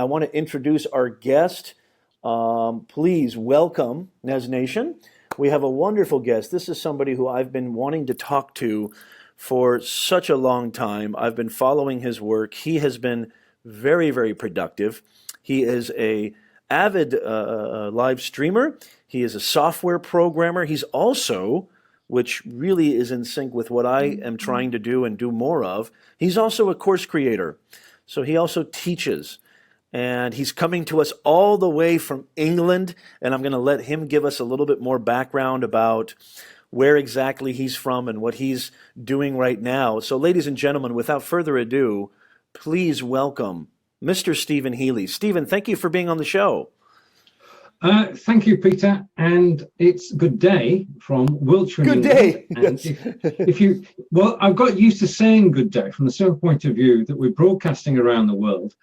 I want to introduce our guest. Please welcome Nez Nation. We have a wonderful guest. This is somebody who I've been wanting to talk to for such a long time. I've been following his work. He has been very, very productive. He is a avid live streamer. He is a software programmer. He's also, which really is in sync with what I am trying to do and do more of, he's also a course creator. So he also teaches. And he's coming to us all the way from England, and I'm going to let him give us a little bit more background about where exactly he's from and what he's doing right now. So ladies and gentlemen, without further ado, please welcome Mr. Steven Healey. Steven, thank you for being on the show. Thank you, Peter, and it's good day from Wiltshire. Good day. Yes. Well, I've got used to saying good day from the simple point of view that we're broadcasting around the world.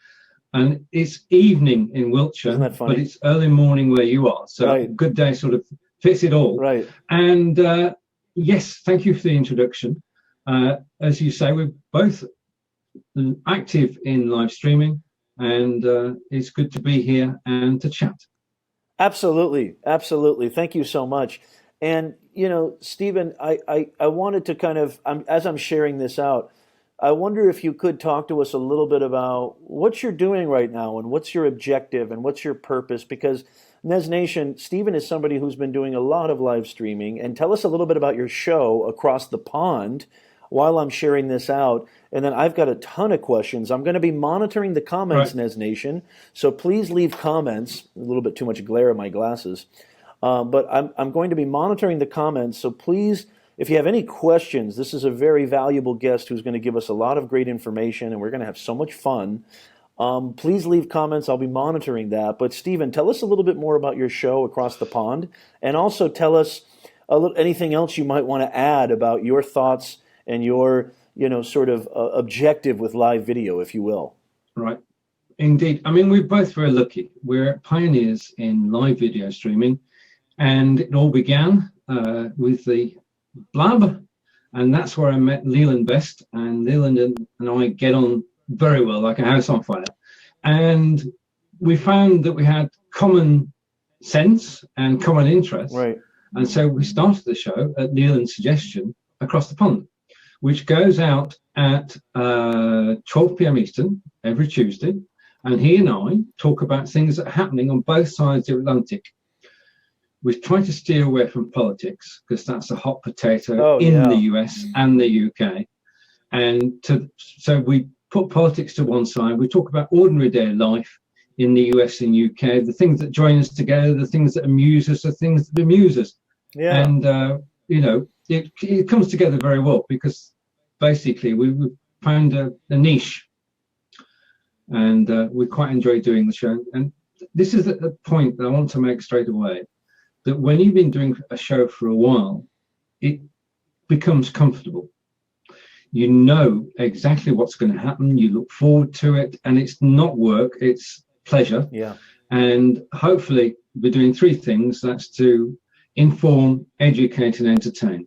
And it's evening in Wiltshire, Isn't that funny? but it's early morning where you are. So right. Good day sort of fits it all. Right. And yes, thank you for the introduction. As you say, we're both active in live streaming, and it's good to be here and to chat. Absolutely. Absolutely. Thank you so much. And, you know, Steven, I wanted to kind of, as I'm sharing this out, I wonder if you could talk to us a little bit about what you're doing right now and what's your objective and what's your purpose, because Nez Nation, Steven is somebody who's been doing a lot of live streaming, and tell us a little bit about your show across the pond while I'm sharing this out. And then I've got a ton of questions. I'm going to be monitoring the comments, right. Nez Nation, so please leave comments. A little bit too much glare in my glasses. But I'm going to be monitoring the comments, so please, if you have any questions, this is a very valuable guest who's going to give us a lot of great information, and we're going to have so much fun. Please leave comments. I'll be monitoring that. But Steven, tell us a little bit more about your show across the pond, and also tell us anything else you might want to add about your thoughts and your, sort of objective with live video, if you will. Right. Indeed. I mean, we're both very lucky. We're pioneers in live video streaming, and it all began with the Blab, and that's where I met Leland Best, and Leland and I get on very well, like a house on fire. And we found that we had common sense and common interests. Right. And so we started the show at Leland's suggestion, Across the Pond, which goes out at 12 p.m. Eastern every Tuesday. And he and I talk about things that are happening on both sides of the Atlantic. We try to steer away from politics because that's a hot potato in the US and the UK. And so we put politics to one side. We talk about ordinary day life in the US and UK, the things that join us together, the things that amuse us, the things that amuse us. Yeah. And, it comes together very well because basically we found a niche, and we quite enjoy doing the show. And this is the point that I want to make straight away, that when you've been doing a show for a while, it becomes comfortable. You know exactly what's going to happen. You look forward to it, and it's not work, it's pleasure. Yeah. And hopefully we're doing three things. That's to inform, educate, and entertain.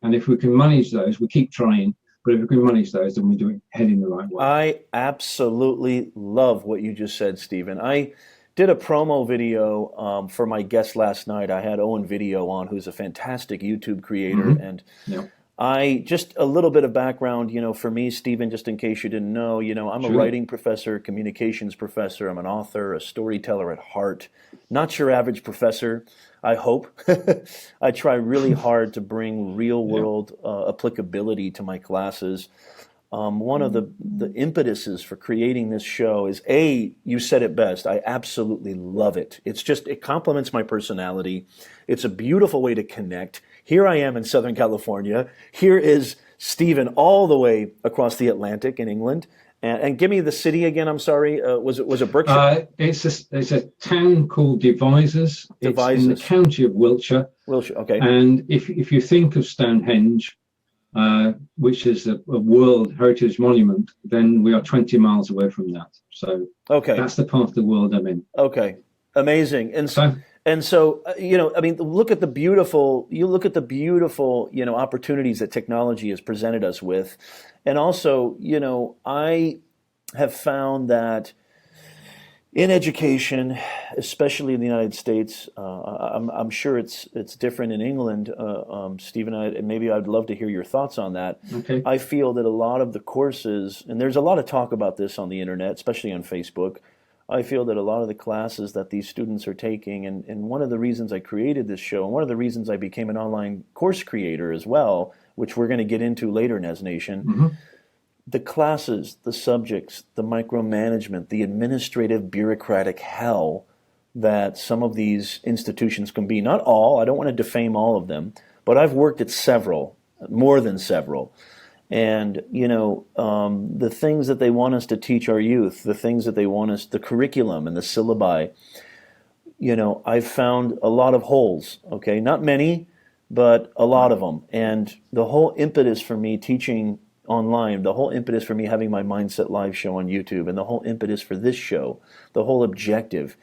And if we can manage those, we keep trying. But if we can manage those, then we're heading the right way. I absolutely love what you just said, Steven. I did a promo video for my guest last night. I had Owen Video on, who's a fantastic YouTube creator. Mm-hmm. And I just a little bit of background, for me, Steven, just in case you didn't know, I'm a writing professor, communications professor. I'm an author, a storyteller at heart. Not your average professor, I hope. I try really hard to bring real world applicability to my classes. One of the impetuses for creating this show is, you said it best, I absolutely love it. It complements my personality. It's a beautiful way to connect. Here I am in Southern California. Here is Steven all the way across the Atlantic in England. And give me the city again, I'm sorry. Was it Berkshire? It's a town called Devizes. It's in the county of Wiltshire. Wiltshire, okay. And if you think of Stonehenge, which is a World Heritage Monument, then we are 20 miles away from that. So that's the part of the world I'm in. Okay, amazing. And so, look at the beautiful, opportunities that technology has presented us with. And also, I have found that, in education, especially in the United States. I'm sure it's different in England, Stephen. Maybe I'd love to hear your thoughts on that. Okay. I feel that a lot of the courses, and there's a lot of talk about this on the internet, especially on Facebook. I feel that a lot of the classes that these students are taking, and one of the reasons I created this show, and one of the reasons I became an online course creator as well, which we're going to get into later, Nez Nation, Mm-hmm. the classes, the subjects, the micromanagement, the administrative bureaucratic hell that some of these institutions can be. Not all, I don't want to defame all of them, but I've worked at several, more than several. And, the things that they want us to teach our youth, the things that they want us, the curriculum and the syllabi, I've found a lot of holes, okay? Not many, but a lot of them. And the whole impetus for me teaching online, the whole impetus for me having my Mindset Live show on YouTube, and the whole impetus for this show, the whole objective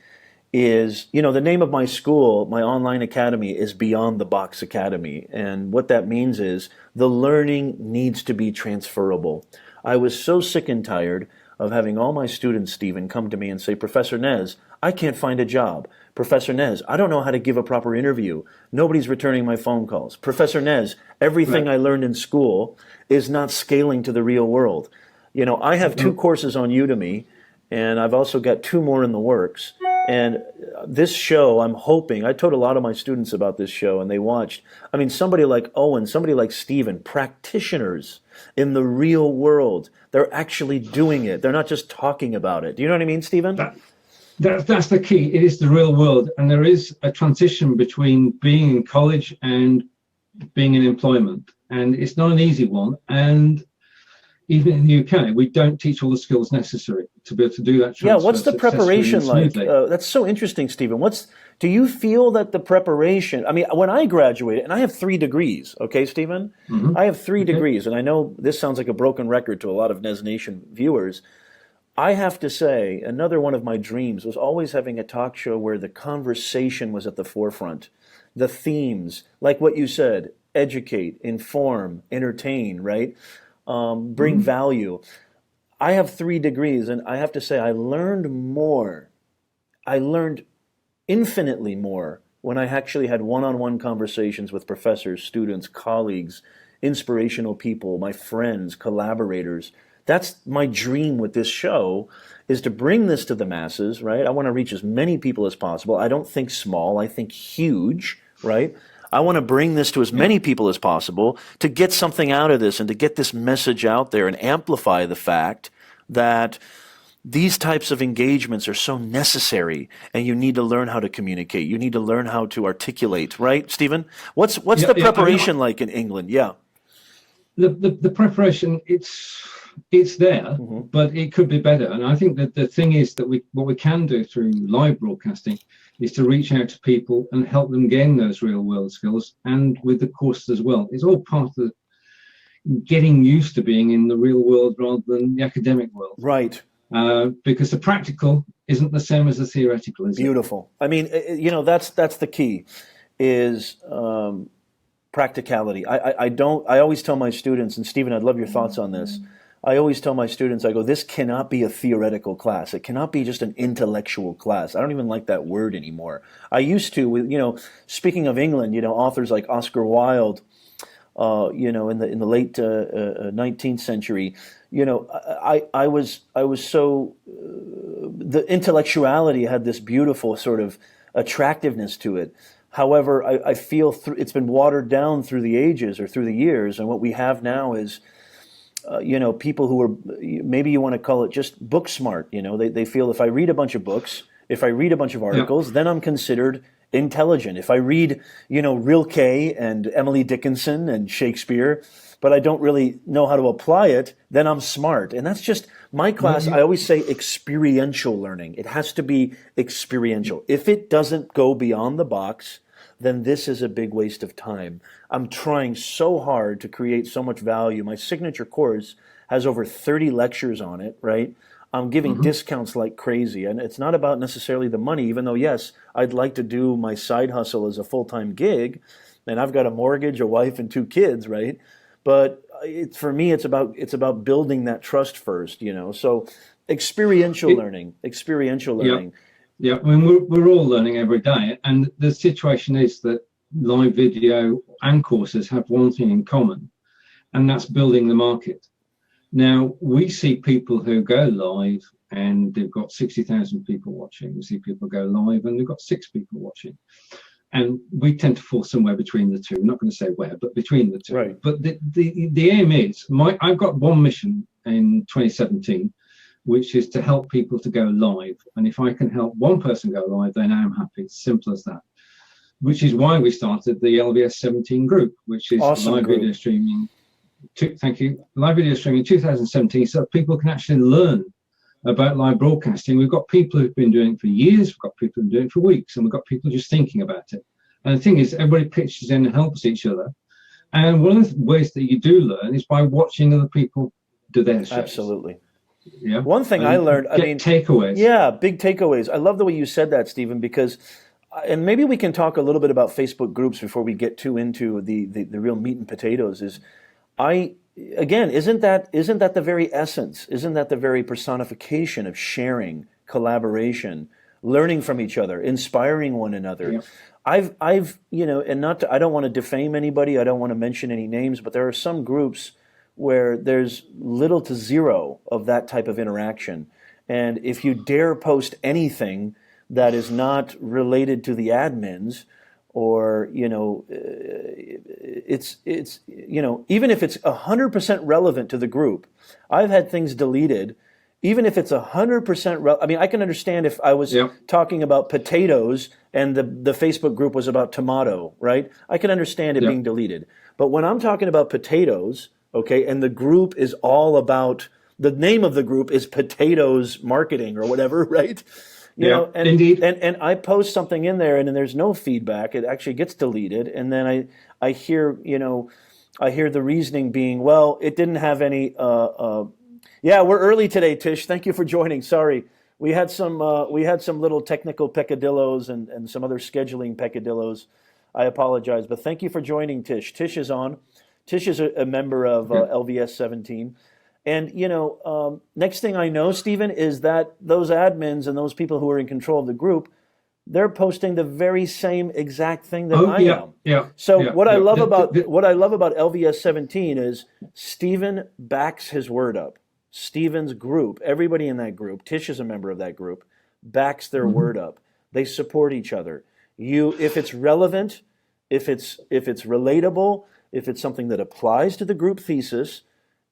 is, the name of my school, my online academy, is Beyond the Box Academy. And what that means is the learning needs to be transferable. I was so sick and tired of having all my students, Stephen, come to me and say, Professor Nez, I can't find a job. Professor Nez, I don't know how to give a proper interview. Nobody's returning my phone calls. Professor Nez, everything I learned in school is not scaling to the real world. I have 2 courses on Udemy, and I've also got 2 more in the works. And this show, I'm hoping, I told a lot of my students about this show, and they watched. I mean, somebody like Owen, somebody like Steven, practitioners in the real world. They're actually doing it. They're not just talking about it. Do you know what I mean, Steven? That's the key. It is the real world. And there is a transition between being in college and being in employment. And it's not an easy one. And even in the UK, we don't teach all the skills necessary to be able to do that transfer. Yeah, what's the preparation like? That's so interesting, Stephen. Do you feel that the preparation, I mean, when I graduated, and I have 3 degrees, okay, Stephen? Mm-hmm. I have 3 degrees, and I know this sounds like a broken record to a lot of Nez Nation viewers. I have to say, another one of my dreams was always having a talk show where the conversation was at the forefront. The themes, like what you said, educate, inform, entertain, right? Bring value. I have 3 degrees, and I have to say I learned more. I learned infinitely more when I actually had one-on-one conversations with professors, students, colleagues, inspirational people, my friends, collaborators. That's my dream with this show, is to bring this to the masses, right? I want to reach as many people as possible. I don't think small, I think huge, right? I want to bring this to as many people as possible to get something out of this and to get this message out there and amplify the fact that these types of engagements are so necessary, and you need to learn how to communicate. You need to learn how to articulate, right, Stephen? What's the preparation like in England? Yeah. The preparation, it's there, but it could be better. And I think that the thing is that what we can do through live broadcasting is to reach out to people and help them gain those real world skills, and with the courses as well. It's all part of getting used to being in the real world rather than the academic world. Right. Because the practical isn't the same as the theoretical, is it? Beautiful. I mean, that's the key, is practicality. I always tell my students, and Stephen, I'd love your thoughts on this. I always tell my students, I go, this cannot be a theoretical class. It cannot be just an intellectual class. I don't even like that word anymore. I used to, speaking of England, authors like Oscar Wilde, in the late 19th century, I was so, the intellectuality had this beautiful sort of attractiveness to it. However, I feel it's been watered down through the ages or through the years, and what we have now is, people who are, maybe you want to call it just book smart. They feel if I read a bunch of books, if I read a bunch of articles, then I'm considered intelligent. If I read, Rilke and Emily Dickinson and Shakespeare, but I don't really know how to apply it, then I'm smart. And that's just my class. I always say experiential learning. It has to be experiential. If it doesn't go beyond the box, then this is a big waste of time. I'm trying so hard to create so much value. My signature course has over 30 lectures on it, right? I'm giving discounts like crazy. And it's not about necessarily the money, even though, yes, I'd like to do my side hustle as a full-time gig. And I've got a mortgage, a wife, and 2 kids, right? But for me, it's about building that trust first, So Experiential It- learning. Experiential yeah, learning. yeah. I mean, we're all learning every day, and the situation is that live video and courses have one thing in common, and that's building the market. Now, we see people who go live and they've got 60,000 people watching. We see people go live and they've got 6 people watching. And we tend to fall somewhere between the two. I'm not going to say where, but between the two. Right. But the aim is, I've got one mission in 2017, which is to help people to go live. And if I can help one person go live, then I'm happy. It's simple as that. Which is why we started the LVS 17 group, which is Awesome live group. video streaming. Thank you. Live video streaming in 2017, so people can actually learn about live broadcasting. We've got people who've been doing it for years, we've got people who've been doing it for weeks, and we've got people just thinking about it. And the thing is, everybody pitches in and helps each other. And one of the ways that you do learn is by watching other people do their shows. Absolutely. Yeah. One thing I learned, takeaways. Yeah, big takeaways. I love the way you said that, Stephen, because, and maybe we can talk a little bit about Facebook groups before we get too into the real meat and potatoes. Isn't that the very essence? Isn't that the very personification of sharing, collaboration, learning from each other, inspiring one another? Yeah. I've and I don't want to defame anybody, I don't want to mention any names, but there are some groups where there's little to zero of that type of interaction. And if you dare post anything that is not related to the admins, or it's even if it's 100% relevant to the group, I've had things deleted. Even if it's 100%, I mean, I can understand if I was talking about potatoes and the Facebook group was about tomato, right? I can understand it being deleted. But when I'm talking about potatoes, okay, and the group is all about, the name of the group is Potatoes Marketing or whatever, right? You know, and, indeed. And I post something in there and then there's no feedback. It actually gets deleted. And then I hear the reasoning being, well, it didn't have any, yeah, we're early today, Tish. Thank you for joining. Sorry. We had some little technical peccadillos and some other scheduling peccadillos. I apologize, but thank you for joining, Tish. Tish is on. Tish is a member of LVS 17. And, next thing I know, Stephen, is that those admins and those people who are in control of the group, they're posting the very same exact thing that I am. Yeah. So what I love about LVS 17 is Stephen backs his word up. Stephen's group, everybody in that group, Tish is a member of that group, backs their word up. They support each other. If it's relevant, if it's relatable, if it's something that applies to the group thesis,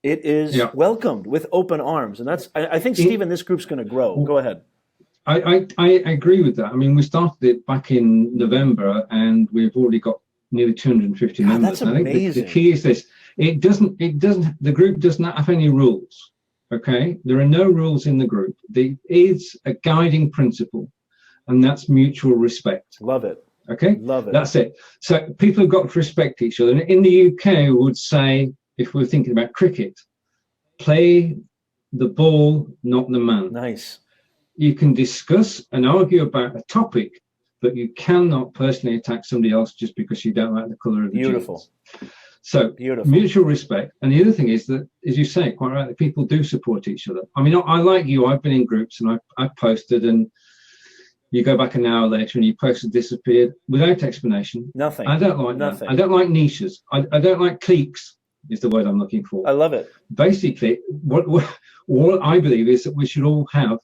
it is welcomed with open arms. And I think, Stephen, this group's going to grow. Go ahead. I agree with that. I mean, we started it back in November and we've already got nearly 250 members. That's amazing. I think the key is this. The group does not have any rules. Okay, there are no rules in the group. There is a guiding principle, and that's mutual respect. Love it. Okay, love it. That's it. So people have got to respect each other. And in the UK, we would say, if we're thinking about cricket, play the ball, not the man. Nice. You can discuss and argue about a topic, but you cannot personally attack somebody else just because you don't like the colour of the Beautiful. jeans. So mutual respect. And the other thing is that, as you say, quite rightly, people do support each other. I mean, I like you, I've been in groups and I've posted, and you go back an hour later and your post has disappeared without explanation. Nothing. I don't like Nothing. that. I don't like niches. I don't like cliques, is the word I'm looking for. I love it. Basically, what I believe is that we should all have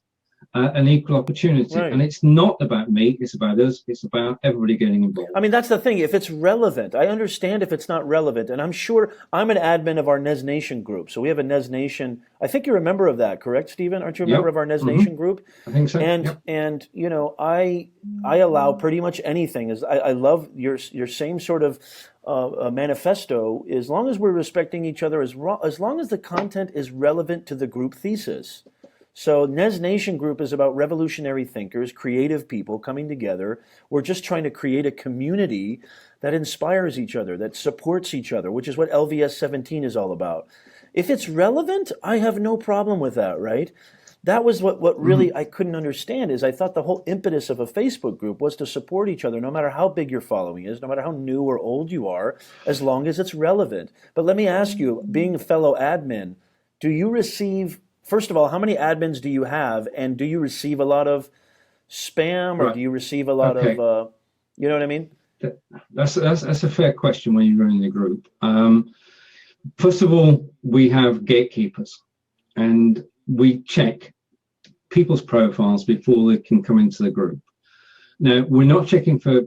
an equal opportunity. Right. And it's not about me, it's about us, it's about everybody getting involved. I mean, that's the thing. If it's relevant, I understand if it's not relevant. And I'm sure I'm an admin of our NEZNATION group. So we have a NEZNATION. I think you're a member of that, correct, Stephen? Aren't you a member of our NEZNATION group? I think so. And I allow pretty much anything. I love your same sort of manifesto, as long as we're respecting each other, as long as the content is relevant to the group thesis. So NEZNATION Group is about revolutionary thinkers, creative people coming together. We're just trying to create a community that inspires each other, that supports each other, which is what LVS 17 is all about. If it's relevant, I have no problem with that, right? That was what really I couldn't understand, is I thought the whole impetus of a Facebook group was to support each other, no matter how big your following is, no matter how new or old you are, as long as it's relevant. But let me ask you, being a fellow admin, do you receive first of all, how many admins do you have, and do you receive a lot of spam, or do you receive a lot of, you know what I mean? That's a fair question when you're running the group. First of all, we have gatekeepers, and we check people's profiles before they can come into the group. Now, we're not checking for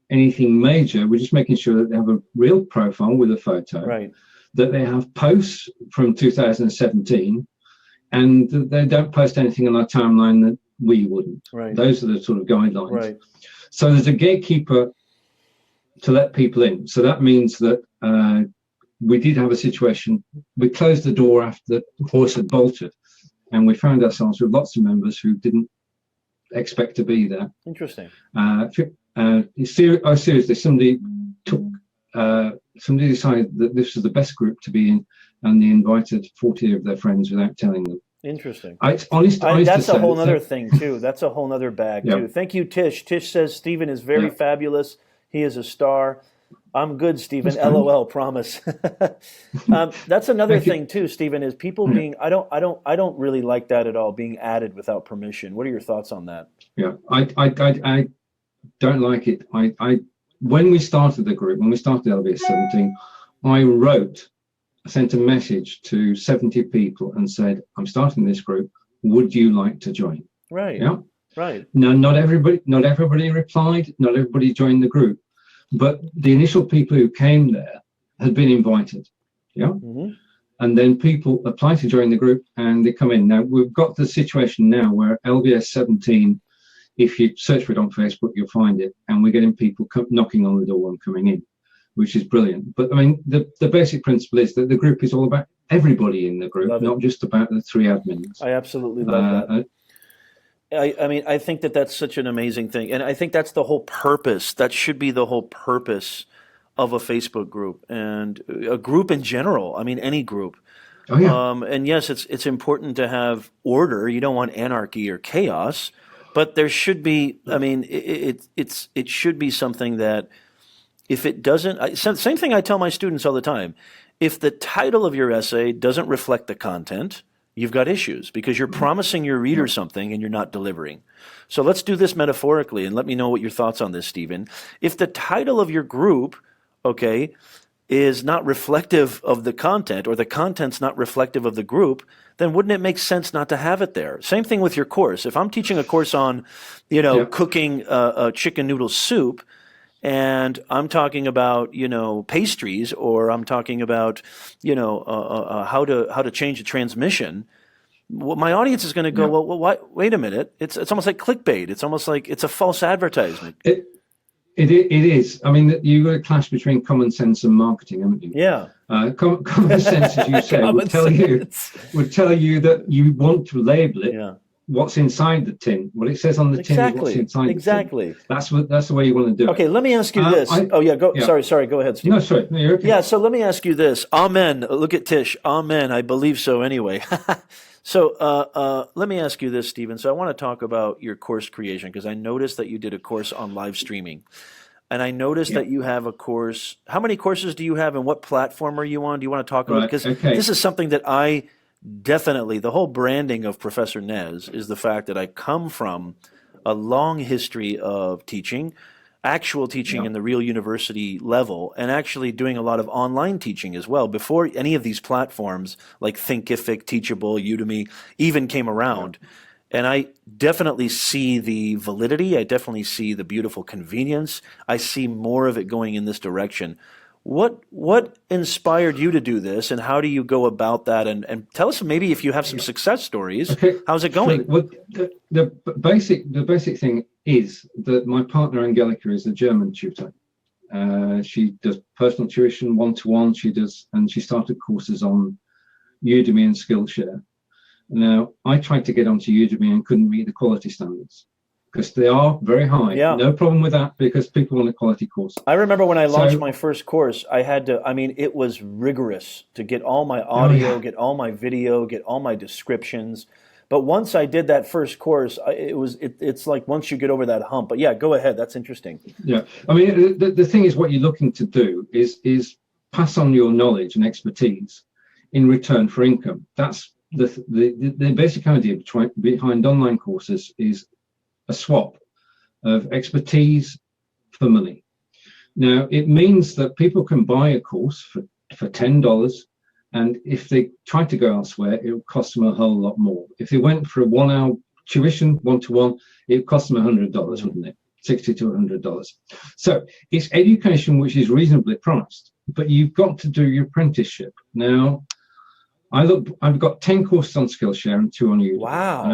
anything major. We're just making sure that they have a real profile with a photo, right, that they have posts from 2017, and that they don't post anything on our timeline that we wouldn't. Right. Those are the sort of guidelines. Right. So there's a gatekeeper to let people in. So that means that we did have a situation. We closed the door after the horse had bolted, and we found ourselves with lots of members who didn't expect to be there. Interesting. Seriously, somebody decided that this was the best group to be in, and they invited 40 of their friends without telling them. Interesting. That's a whole other thing too. That's a whole other bag too. Thank you, Tish. Tish says Steven is very fabulous. He is a star. I'm good, Steven. LOL. Promise. That's another thing too, Steven, is people being. I don't really like that at all. Being added without permission. What are your thoughts on that? Yeah, I don't like it. When we started the group, when we started LBS 17, I sent a message to 70 people and said, I'm starting this group. Would you like to join? Right. Yeah. Right. Now, not everybody replied. Not everybody joined the group, but the initial people who came there had been invited. Yeah. Mm-hmm. And then people apply to join the group and they come in. Now, we've got the situation now where LBS 17, if you search for it on Facebook, you'll find it. And we're getting people knocking on the door and coming in, which is brilliant. But I mean, the basic principle is that the group is all about everybody in the group, not just about the 3 admins. I absolutely love that. I mean, I think that that's such an amazing thing. And I think that's the whole purpose. That should be the whole purpose of a Facebook group and a group in general. I mean, any group. Oh, yeah. And yes, it's important to have order. You don't want anarchy or chaos, but there should be, I mean, it should be something that if it doesn't, same thing I tell my students all the time. If the title of your essay doesn't reflect the content, you've got issues because you're promising your reader something and you're not delivering. So let's do this metaphorically and let me know what your thoughts on this, Steven. If the title of your group, okay, is not reflective of the content or the content's not reflective of the group, then wouldn't it make sense not to have it there? Same thing with your course. If I'm teaching a course on, cooking a chicken noodle soup, and I'm talking about, pastries, or I'm talking about, how to change a transmission. Well, my audience is going to go, well, wait a minute. It's almost like clickbait. It's almost like it's a false advertisement. It is. I mean, you've got a clash between common sense and marketing, haven't you? Yeah. Common sense, as you say, would tell you that you want to label it. Yeah. What's inside the tin? What it says on the tin is what's inside the tin. That's the way you want to do it. Okay, let me ask you this. Sorry, go ahead, Steve. No, sorry. No, you're okay. Yeah, so let me ask you this. Amen. Look at Tish. Amen. I believe so anyway. So let me ask you this, Steven. So I want to talk about your course creation because I noticed that you did a course on live streaming. And I noticed that you have a course. How many courses do you have and what platform are you on? Do you want to talk about it? Because this is something that I definitely, the whole branding of Professor Nez is the fact that I come from a long history of teaching, actual teaching in the real university level, and actually doing a lot of online teaching as well before any of these platforms like Thinkific, Teachable, Udemy even came around. And I definitely see the validity. I definitely see the beautiful convenience. I see more of it going in this direction. What inspired you to do this, and how do you go about that? And tell us maybe if you have some success stories. Okay. How's it going? Well, the basic thing is that my partner Angelica is a German tutor. She does personal tuition, one-to-one. She started courses on Udemy and Skillshare. Now, I tried to get onto Udemy and couldn't meet the quality standards because they are very high. Yeah. No problem with that because people want a quality course. I remember when I launched my first course, I had to, it was rigorous to get all my audio, get all my video, get all my descriptions. But once I did that first course, it's like once you get over that hump. But yeah, go ahead. That's interesting. Yeah. The thing is what you're looking to do is pass on your knowledge and expertise in return for income. That's the basic idea behind online courses is a swap of expertise for money. Now, it means that people can buy a course for $10, and if they try to go elsewhere, it will cost them a whole lot more. If they went for a 1 hour tuition, one-to-one, it would cost them $100, wouldn't it? $60 to $100. So it's education which is reasonably priced, but you've got to do your apprenticeship. Now, I've got 10 courses on Skillshare and 2 on Udemy. Wow. And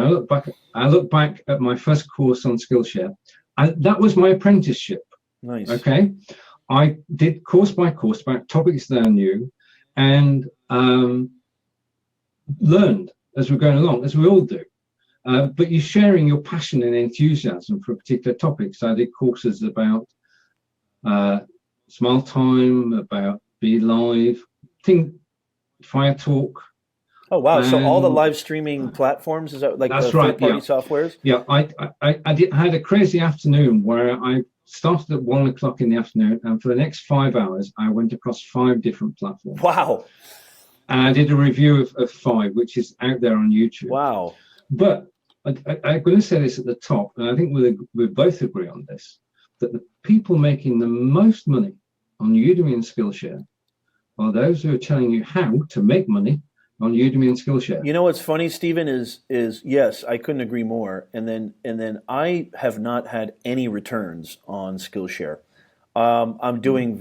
I look back at my first course on Skillshare. That was my apprenticeship. Nice. Okay. I did course by course about topics that I knew, and learned as we're going along, as we all do. But you're sharing your passion and enthusiasm for a particular topic. So I did courses about Smile Time, about BeLive, Fire Talk. Oh wow! So all the live streaming platforms, is that like the third-party softwares? Yeah, I had a crazy afternoon where I started at 1 o'clock in the afternoon, and for the next 5 hours, I went across 5 different platforms. Wow! And I did a review of 5, which is out there on YouTube. Wow! But I'm going to say this at the top, and I think we both agree on this, that the people making the most money on Udemy and Skillshare are those who are telling you how to make money on Udemy and Skillshare. You know what's funny, Steven, is yes, I couldn't agree more. And then I have not had any returns on Skillshare. I'm doing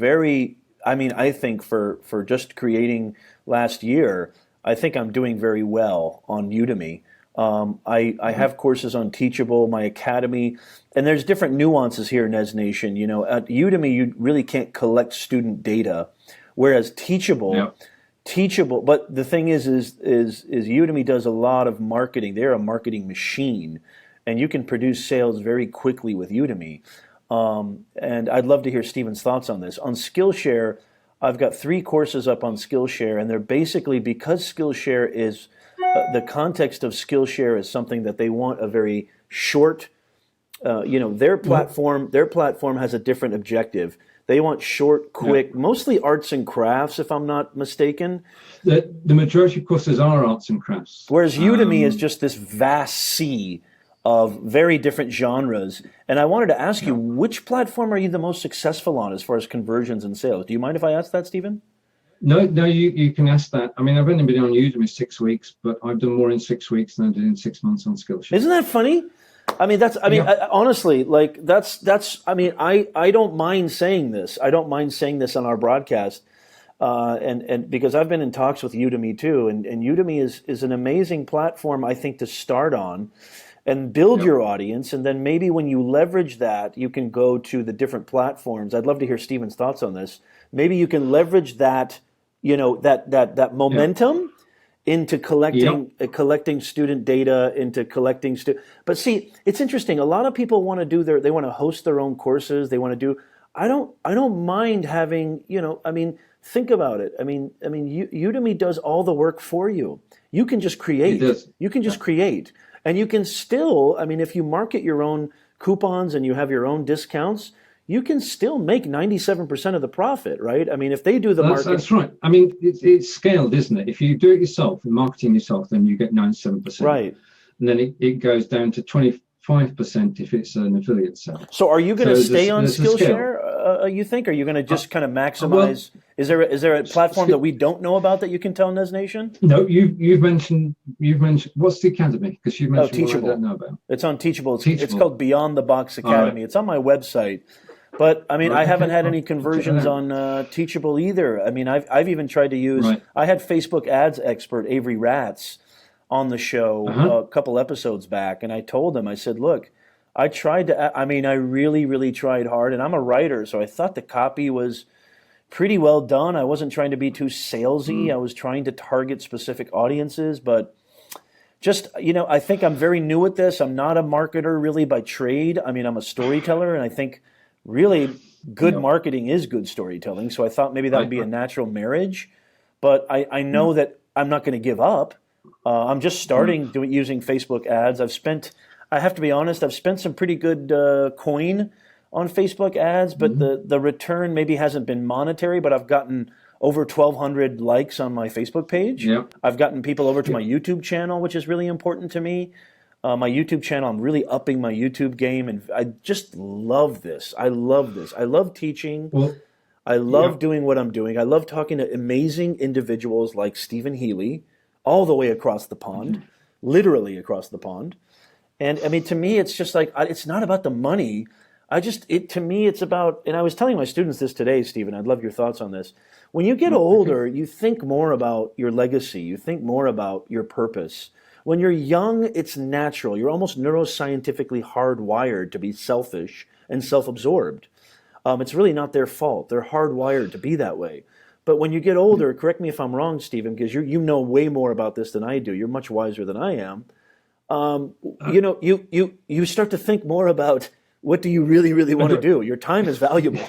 I think for just creating last year, I think I'm doing very well on Udemy. I have courses on Teachable, my academy, and there's different nuances here in NEZNATION. You know, at Udemy, you really can't collect student data, whereas Teachable, but the thing is Udemy does a lot of marketing. They're a marketing machine, and you can produce sales very quickly with Udemy. And I'd love to hear Steven's thoughts on this. On Skillshare, I've got 3 courses up on Skillshare, and they're basically, because Skillshare is the context of Skillshare is something that they want a very short. Their platform has a different objective. They want short, quick, mostly arts and crafts, if I'm not mistaken. The majority of courses are arts and crafts. Whereas Udemy is just this vast sea of very different genres. And I wanted to ask you, which platform are you the most successful on as far as conversions and sales? Do you mind if I ask that, Steven? No, you can ask that. I mean, I've only been on Udemy 6 weeks, but I've done more in 6 weeks than I did in 6 months on Skillshare. Isn't that funny? I mean, honestly, like I don't mind saying this. I don't mind saying this on our broadcast. And because I've been in talks with Udemy too, and Udemy is an amazing platform, I think, to start on and build your audience. And then maybe when you leverage that, you can go to the different platforms. I'd love to hear Steven's thoughts on this. Maybe you can leverage that, that momentum into collecting student data, into collecting but see, it's interesting. A lot of people want to they want to host their own courses. They want to do. I don't mind having, think about it. I mean, Udemy does all the work for you. You can just create. It does. You can just create, and you can still. I mean, if you market your own coupons and you have your own discounts, you can still make 97% of the profit, right? I mean, if they do the marketing. That's right. I mean, it's scaled, isn't it? If you do it yourself and marketing yourself, then you get 97%. Right. And then it goes down to 25% if it's an affiliate sale. So are you going to stay on Skillshare, you think? Are you going to just kind of maximize? Is there a platform that we don't know about that you can tell NEZNATION? No, you've mentioned what's the academy? Because you've mentioned Teachable. What I don't know about. It's on Teachable. It's called Beyond the Box Academy. Right. It's on my website. But I mean, I haven't had any conversions on Teachable either. I mean, I've even tried to use. Right. I had Facebook ads expert Avery Ratz on the show a couple episodes back, and I told him, I said, look, I tried to. I mean, I really, really tried hard, and I'm a writer, so I thought the copy was pretty well done. I wasn't trying to be too salesy. I was trying to target specific audiences, but just, I think I'm very new at this. I'm not a marketer really by trade. I mean, I'm a storyteller, and I think really good marketing is good storytelling. So I thought maybe that would be a natural marriage. But I know that I'm not going to give up. I'm just starting using Facebook ads. I have to be honest, I've spent some pretty good coin on Facebook ads, but the return maybe hasn't been monetary, but I've gotten over 1,200 likes on my Facebook page. Yeah. I've gotten people over to my YouTube channel, which is really important to me. My YouTube channel, I'm really upping my YouTube game, and I just love this. I love this. I love teaching. Well, I love doing what I'm doing. I love talking to amazing individuals like Steven Healey, all the way across the pond, literally across the pond. And I mean, to me, it's just like, it's not about the money. To me, it's about, and I was telling my students this today, Steven, I'd love your thoughts on this. When you get older, you think more about your legacy. You think more about your purpose. When you're young, it's natural. You're almost neuroscientifically hardwired to be selfish and self-absorbed. It's really not their fault. They're hardwired to be that way. But when you get older, correct me if I'm wrong, Steven, because you know way more about this than I do. You're much wiser than I am. You start to think more about, what do you really, really want to do? Your time is valuable.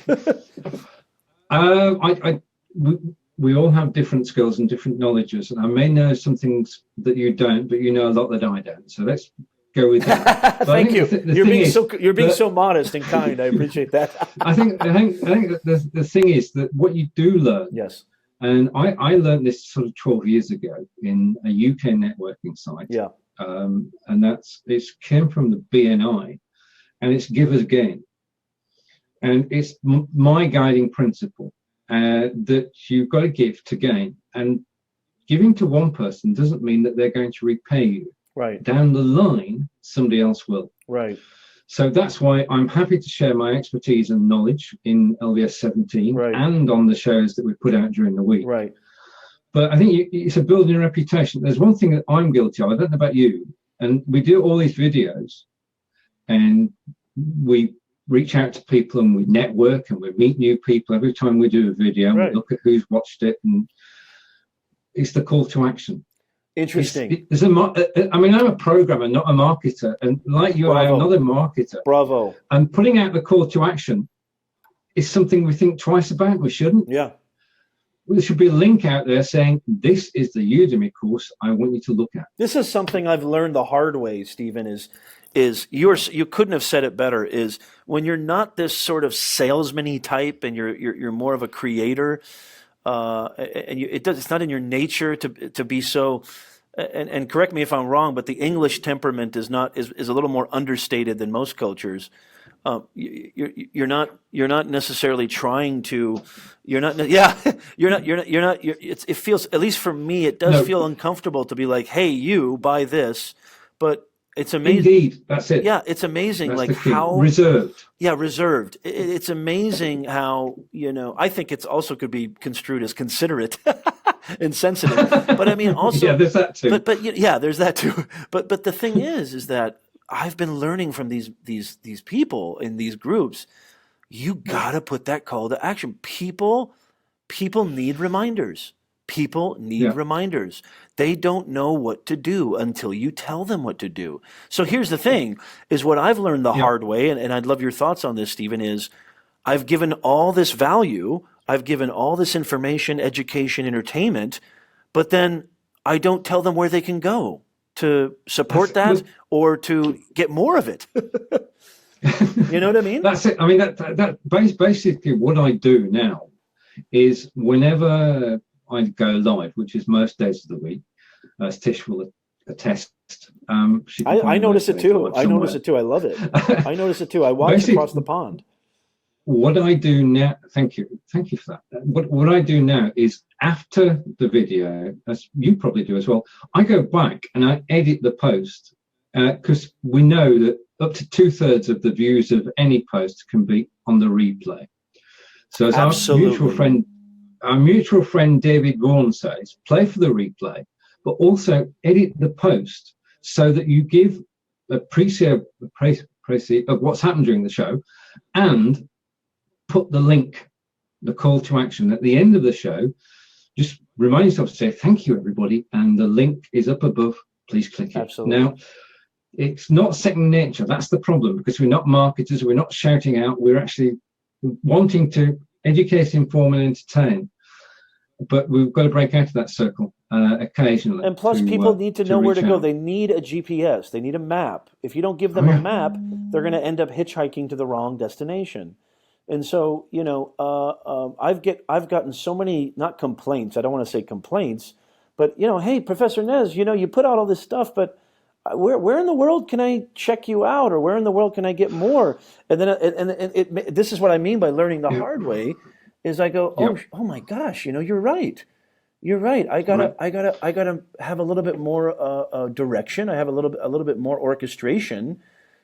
We all have different skills and different knowledges, and I may know some things that you don't, but you know a lot that I don't. So let's go with that. Thank you. You're being so modest and kind. I appreciate that. I think that the thing is that what you do learn. Yes. And I learned this sort of 12 years ago in a UK networking site. Yeah. And it came from the BNI, and it's give as gain, and it's my guiding principle. That you've got to give to gain, and giving to one person doesn't mean that they're going to repay you. Right. Down the line, somebody else will. Right. So that's why I'm happy to share my expertise and knowledge in LVS 17 right. and on the shows that we put out during the week. Right. But I think it's a building a reputation. There's one thing that I'm guilty of. I don't know about you. And we do all these videos, and we reach out to people, and we network, and we meet new people every time we do a video. Right. We look at who's watched it, and it's the call to action. Interesting. I'm a programmer, not a marketer, and like you, I'm not a marketer. Bravo. And putting out the call to action is something we think twice about. We shouldn't. Yeah. There should be a link out there saying, this is the Udemy course I want you to look at. This is something I've learned the hard way, Steven, you couldn't have said it better, is when you're not this sort of salesman-y type, and you're more of a creator, and it's not in your nature to be so, and correct me if I'm wrong, but the English temperament is a little more understated than most cultures. You're not necessarily trying to. It feels, at least for me, it does feel uncomfortable to be like, hey, you buy this, but it's amazing. Indeed, that's it. Yeah, it's amazing, that's like how reserved. Yeah, reserved. It's amazing how, I think it's also could be construed as considerate and sensitive. But I mean, also, yeah, there's that too. But yeah, there's that too. But the thing is that I've been learning from these people in these groups. You gotta put that call to action. People need reminders. People need reminders. They don't know what to do until you tell them what to do. So here's the thing, is what I've learned the hard way, and I'd love your thoughts on this, Steven, is I've given all this value, I've given all this information, education, entertainment, but then I don't tell them where they can go to support that or to get more of it. You know what I mean? That's it. I mean, that basically what I do now is whenever I go live, which is most days of the week, as Tish will attest. I notice it too. I notice it too. I love it. I notice it too. I watch across the pond. What I do now, thank you for that. What I do now is after the video, as you probably do as well, I go back and I edit the post because we know that up to 2/3 of the views of any post can be on the replay. So as our mutual friend David Vaughan says, play for the replay, but also edit the post so that you give a précis of what's happened during the show, and put the link, the call to action at the end of the show. Just remind yourself to say, thank you, everybody, and the link is up above. Please click it. Absolutely. Now, it's not second nature. That's the problem, because we're not marketers. We're not shouting out. We're actually wanting to educate, inform, and entertain. But we've got to break out of that circle. occasionally. And plus, people need to know where to reach go. out. They need a GPS. They need a map. If you don't give them a map, they're going to end up hitchhiking to the wrong destination. And so, I've gotten so many, not complaints. I don't want to say complaints, but hey, Professor Nez, you put out all this stuff, but where in the world can I check you out, or where in the world can I get more? And then, this is what I mean by learning the hard way, is I go, oh my gosh, you're right. You're right. I gotta have a little bit more direction. I have a little bit more orchestration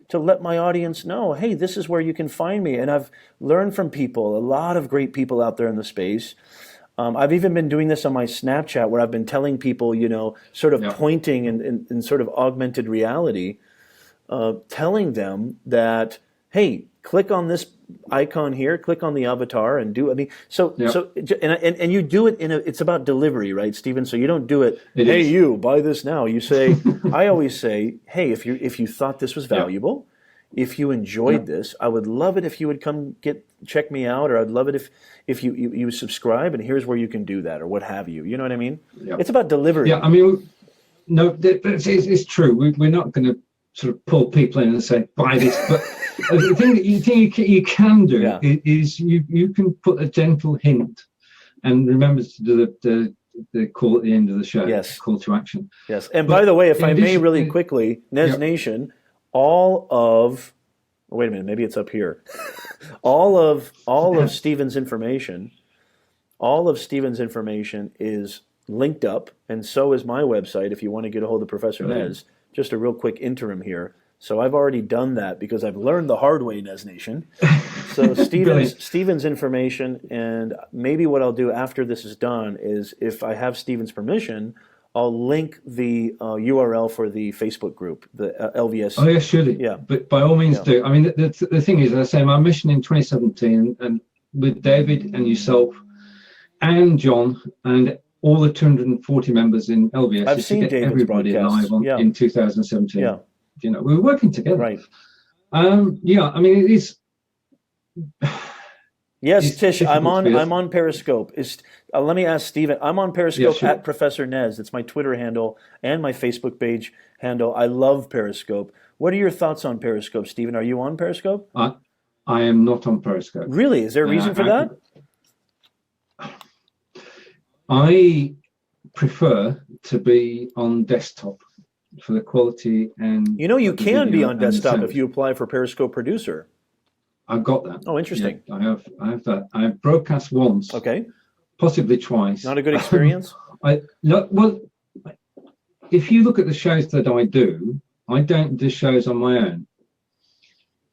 to let my audience know, hey, this is where you can find me. And I've learned from people, a lot of great people out there in the space. I've even been doing this on my Snapchat, where I've been telling people, sort of pointing in sort of augmented reality, telling them that, hey, click on this icon here, click on the avatar, and and you do it it's about delivery, right, Stephen? So you don't do it, hey, you buy this now. You say, I always say, hey, if you thought this was valuable, if you enjoyed this, I would love it if you would come check me out, or I'd love it if you subscribe, and here's where you can do that, or what have you. You know what I mean? It's about delivery. Yeah, I mean, no, it's true. We're not going to sort of pull people in and say, buy this, but the thing that you can do is you can put a gentle hint, and remember to do the call at the end of the show. Yes. Call to action. Yes. And by the way, if I may really quickly, Nez Nation, wait a minute, maybe it's up here. all of Steven's information, is linked up, and so is my website if you want to get a hold of Professor Nez. Just a real quick interim here. So I've already done that because I've learned the hard way, Nez Nation. So Steven's information, and maybe what I'll do after this is done is, if I have Steven's permission, I'll link the URL for the Facebook group, the LVS. Oh, yeah, surely. Yeah. But by all means do. I mean, the thing is, as I say, my mission in 2017, and with David and yourself and John and all the 240 members in LVS, I've seen David's everybody live in 2017. Yeah. We were working together. Right. I mean, it is. Yes, Tish, I'm on Periscope. Let me ask Steven. I'm on Periscope at Professor Nez. It's my Twitter handle and my Facebook page handle. I love Periscope. What are your thoughts on Periscope, Steven? Are you on Periscope? I am not on Periscope. Really? Is there a reason for that? I prefer to be on desktop for the quality and. You can be on desktop if you apply for Periscope Producer. I've got that. Oh, interesting. Yeah, I have that. I have broadcast once. Okay. Possibly twice. Not a good experience? Well, if you look at the shows that I do, I don't do shows on my own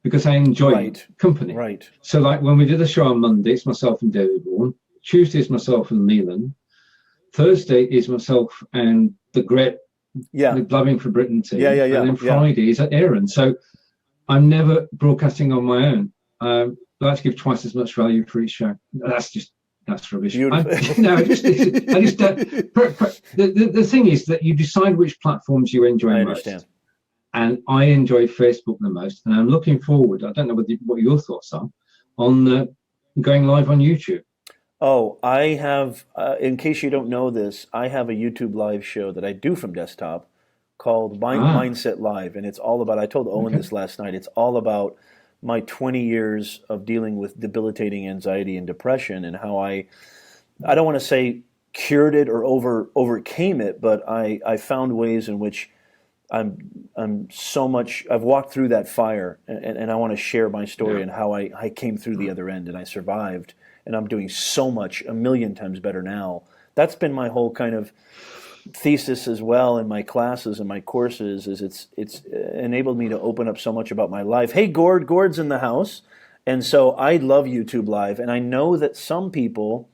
because I enjoy company. Right. So, like when we did the show on Monday, it's myself and David Bourne. Tuesday is myself and Leland. Thursday is myself and the great the Blubbing for Britain team. Yeah. And then Friday is Aaron. So I'm never broadcasting on my own. I like to give twice as much value for each show. That's rubbish. The thing is that you decide which platforms you enjoy most. I understand. And I enjoy Facebook the most. And I'm looking forward, I don't know what your thoughts are, on going live on YouTube. Oh, I have, in case you don't know this, I have a YouTube live show that I do from desktop called Mindset Live. And it's all about, I told Owen this last night, it's all about my 20 years of dealing with debilitating anxiety and depression, and how I don't want to say cured it or overcame it, but I found ways in which I've walked through that fire, and I want to share my story and how I came through the other end and I survived, and I'm doing so much, a million times better now. That's been my whole kind of thesis as well in my classes and my courses, is it's enabled me to open up so much about my life. Hey, Gord's in the house. And so I love YouTube Live, and I know that some people,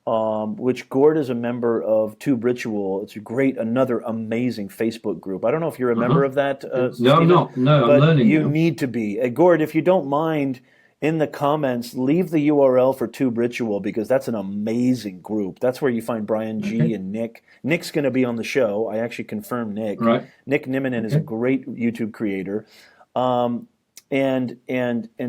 which Gord is a member of Tube Ritual. It's another amazing Facebook group. I don't know if you're a member of that. No, Steven, I'm not. No, I'm learning. You need to be. Gord, if you don't mind, in the comments, leave the URL for Tube Ritual, because that's an amazing group. That's where you find Brian G. and Nick. Nick's going to be on the show. I actually confirmed Nick. Right. Nick Niminen is a great YouTube creator. And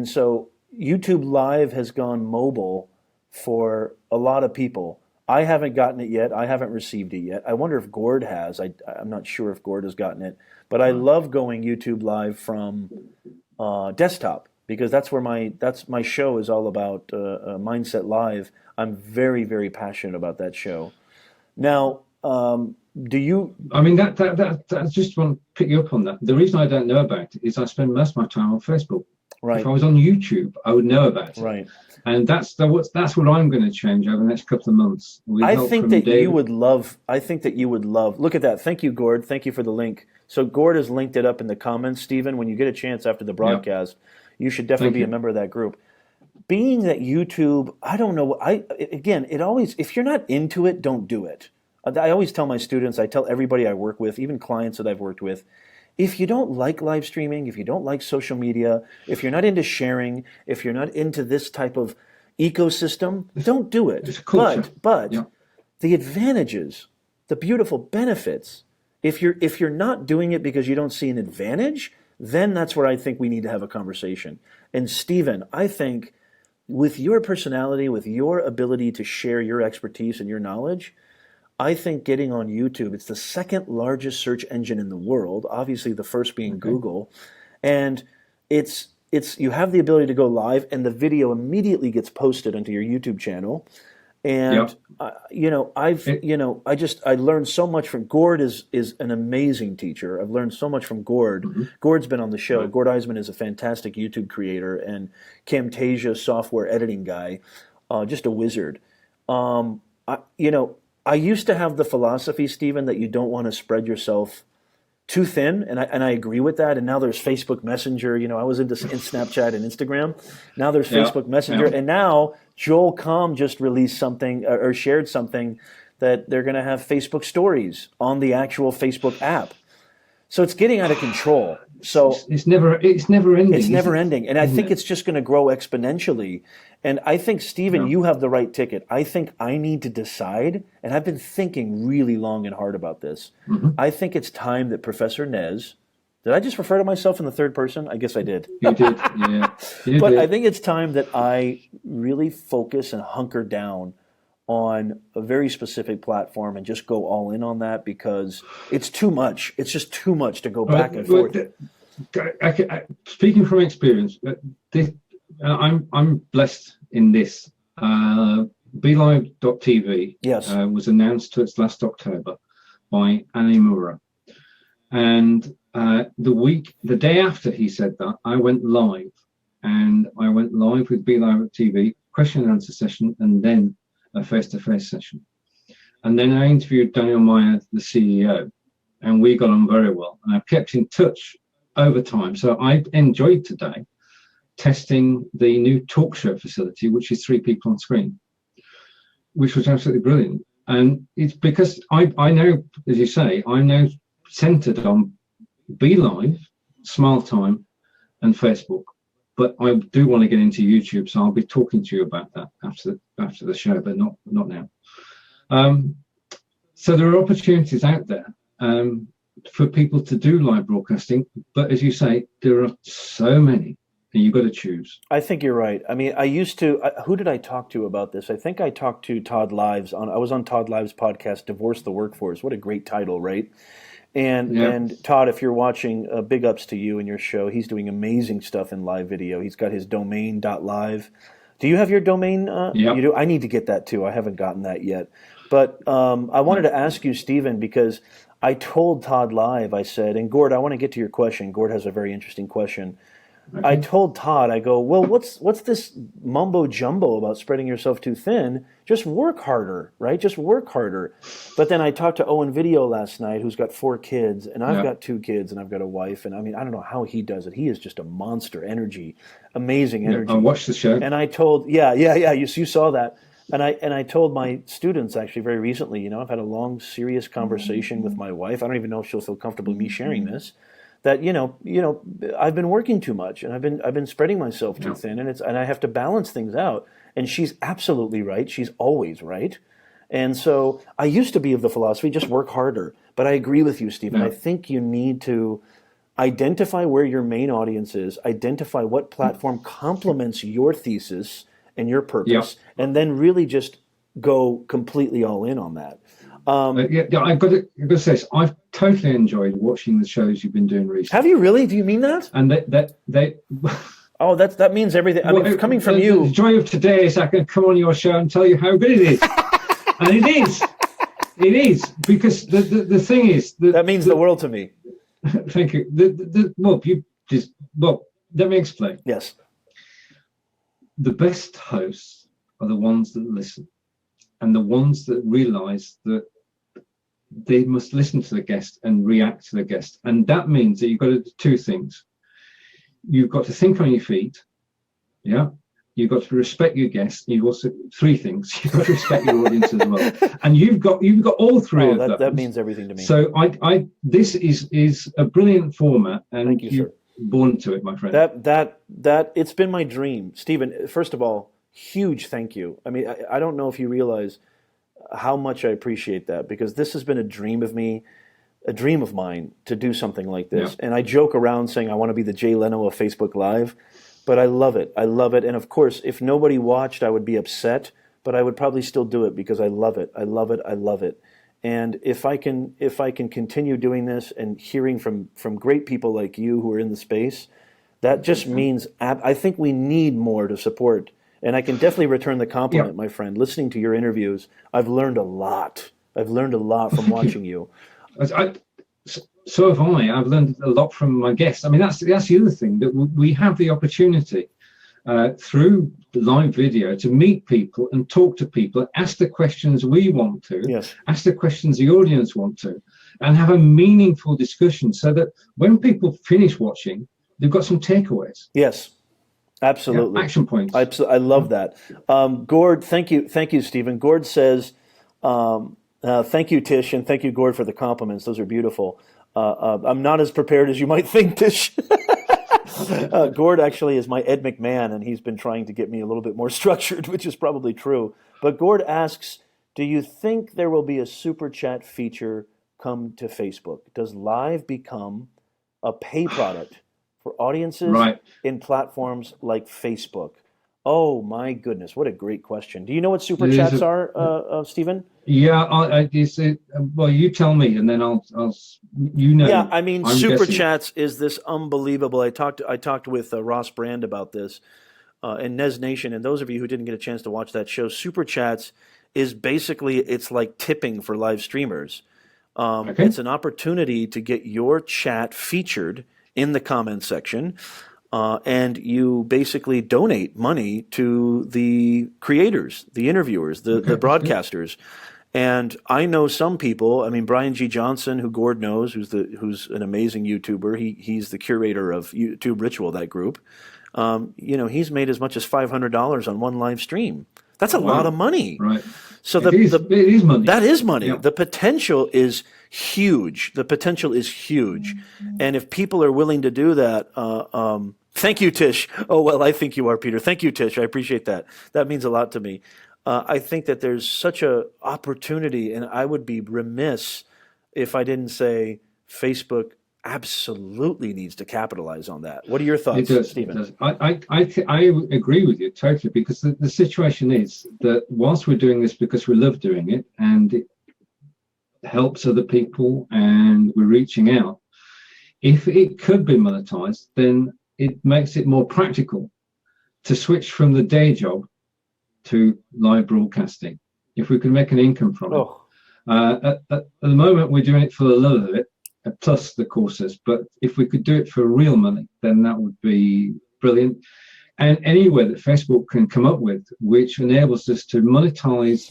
so YouTube Live has gone mobile for a lot of people. I haven't gotten it yet. I haven't received it yet. I wonder if Gord has. I'm not sure if Gord has gotten it. But I love going YouTube live from desktop, because that's where my show is all about, Mindset Live. I'm very, very passionate about that show. Now, do you? I mean, I just want to pick you up on that. The reason I don't know about it is I spend most of my time on Facebook. Right. If I was on YouTube, I would know about it. Right. And that's what I'm going to change over the next couple of months. I think that you would love. Look at that. Thank you, Gord. Thank you for the link. So Gord has linked it up in the comments, Stephen. When you get a chance after the broadcast, you should definitely be a member of that group. Being that YouTube, I don't know. It always, if you're not into it, don't do it. I always tell my students, I tell everybody I work with, even clients that I've worked with, if you don't like live streaming, if you don't like social media, if you're not into sharing, if you're not into this type of ecosystem, don't do it. It's a culture. But the advantages, the beautiful benefits, if you're not doing it because you don't see an advantage, then that's where I think we need to have a conversation. And Stephen, I think with your personality, with your ability to share your expertise and your knowledge, I think getting on YouTube, it's the second largest search engine in the world, obviously the first being Google, and it's you have the ability to go live, and the video immediately gets posted onto your YouTube channel. And I learned so much from Gord. Is an amazing teacher. I've learned so much from Gord. Mm-hmm. Gord's been on the show. Right. Gord Eisman is a fantastic YouTube creator and Camtasia software editing guy, just a wizard. I used to have the philosophy, Stephen, that you don't want to spread yourself too thin, and I agree with that. And now there's Facebook Messenger. I was in Snapchat and Instagram. Now there's Facebook Messenger, and now Joel Comm just released something or shared something that they're going to have Facebook Stories on the actual Facebook app. So it's getting out of control. So it's never ending. It's never ending, and I think it's just going to grow exponentially. And I think, Stephen, you have the right ticket. I think I need to decide, and I've been thinking really long and hard about this. Mm-hmm. I think it's time that Professor Nez, did I just refer to myself in the third person? I guess I did. You did, yeah. But I think it's time that I really focus and hunker down on a very specific platform and just go all in on that, because it's too much. It's just too much to go back and forth. Speaking from experience, I'm blessed in this. BeLive TV was announced to us last October by Annie Mura. And the day after he said that, I went live. And I went live with BeLive TV, question and answer session, and then a face-to-face session. And then I interviewed Daniel Meyer, the CEO, and we got on very well. And I've kept in touch over time. So I enjoyed today testing the new talk show facility, which is 3 people on screen, which was absolutely brilliant. And it's because I know, as you say, I'm now centered on BeLive, Smile Time, and Facebook. But I do want to get into YouTube, so I'll be talking to you about that after the show, but not now. So there are opportunities out there for people to do live broadcasting, but as you say, there are so many, and you've got to choose. I think you're right. I mean, I used to. Who did I talk to about this? I think I talked to Todd Lives I was on Todd Lives' podcast, "Divorce the Workforce." What a great title, right? And Todd, if you're watching, big ups to you and your show. He's doing amazing stuff in live video. He's got his domain.live. Do you have your domain? You do? I need to get that too. I haven't gotten that yet. But I wanted to ask you, Stephen, because I told Todd Live, I said, and Gord, I want to get to your question. Gord has a very interesting question. Okay. I told Todd, I go, well, what's this mumbo jumbo about spreading yourself too thin? Just work harder, right? Just work harder. But then I talked to Owen Video last night, who's got 4 kids, and I've got 2 kids, and I've got a wife. And I mean, I don't know how he does it. He is just a monster energy, amazing energy. I watched the show. And I told, you saw that. And I told my students actually very recently, I've had a long, serious conversation with my wife. I don't even know if she'll feel comfortable with me sharing this. That I've been working too much, and I've been spreading myself too thin, and I have to balance things out. And she's absolutely right. She's always right. And so I used to be of the philosophy, just work harder. But I agree with you, Stephen. I think you need to identify where your main audience is, identify what platform complements your thesis and your purpose, and then really just go completely all in on that. I've got to say this. I've totally enjoyed watching the shows you've been doing recently. Have you really? Do you mean that? And they Oh, that means everything. I mean, coming from the you. The joy of today is I can come on your show and tell you how good it is. And it is. It is. Because the thing is... that means the world to me. Thank you. Let me explain. Yes. The best hosts are the ones that listen, and the ones that realize that they must listen to the guest and react to the guest. And that means that you've got to do two things. You've got to think on your feet. Yeah. You've got to respect your guests. You've also three things. You've got to respect your audience as well. And you've got all three of those. That means everything to me. So this is a brilliant format, and thank you, sir. Born to it, my friend. That it's been my dream. Stephen, first of all, huge thank you. I mean, I don't know if you realize how much I appreciate that, because this has been a dream of mine to do something like this. Yeah. And I joke around saying I want to be the Jay Leno of Facebook Live, but I love it. I love it. And of course, if nobody watched, I would be upset, but I would probably still do it because I love it. I love it. I love it. And if I can continue doing this and hearing from great people like you who are in the space, that just means I think we need more to support. And I can definitely return the compliment, my friend. Listening to your interviews, I've learned a lot. I've learned a lot from watching you. So have I. I've learned a lot from my guests. I mean, that's the other thing, that we have the opportunity through live video to meet people and talk to people, ask the questions we want to, ask the questions the audience want to, and have a meaningful discussion so that when people finish watching, they've got some takeaways. Yes, absolutely. Action points. I love that. Gord, thank you, Stephen. Gord says, thank you, Tish, and thank you, Gord, for the compliments. Those are beautiful. I'm not as prepared as you might think, Tish. Gord actually is my Ed McMahon, and he's been trying to get me a little bit more structured, which is probably true. But Gord asks, do you think there will be a super chat feature come to Facebook? Does Live become a pay product for audiences in platforms like Facebook? Oh my goodness, what a great question. Do you know what super chats are, Stephen? Yeah, well, you tell me, and then I'll Yeah, I mean, super chats is this unbelievable. I talked with Ross Brandt about this in NEZNATION, and those of you who didn't get a chance to watch that show, super chats is basically, it's like tipping for live streamers. It's an opportunity to get your chat featured in the comment section. And you basically donate money to the creators, the interviewers, the broadcasters. And I know some people. I mean, Brian G. Johnson, who Gord knows, who's an amazing YouTuber. He's the curator of YouTube Ritual, that group. He's made as much as $500 on one live stream. That's a lot of money. Right. So it is money. That is money. Yeah. The potential is huge. And if people are willing to do that, thank you, Tish. Oh, well, I think you are, Peter. Thank you, Tish. I appreciate that. That means a lot to me. I think that there's such an opportunity, and I would be remiss if I didn't say Facebook absolutely needs to capitalize on that. What are your thoughts, Stephen? It does. I agree with you totally, because the situation is that whilst we're doing this because we love doing it and it helps other people and we're reaching out, if it could be monetized, then it makes it more practical to switch from the day job to live broadcasting. If we can make an income from it. At the moment, we're doing it for the love of it, plus the courses. But if we could do it for real money, then that would be brilliant. And anywhere that Facebook can come up with, which enables us to monetize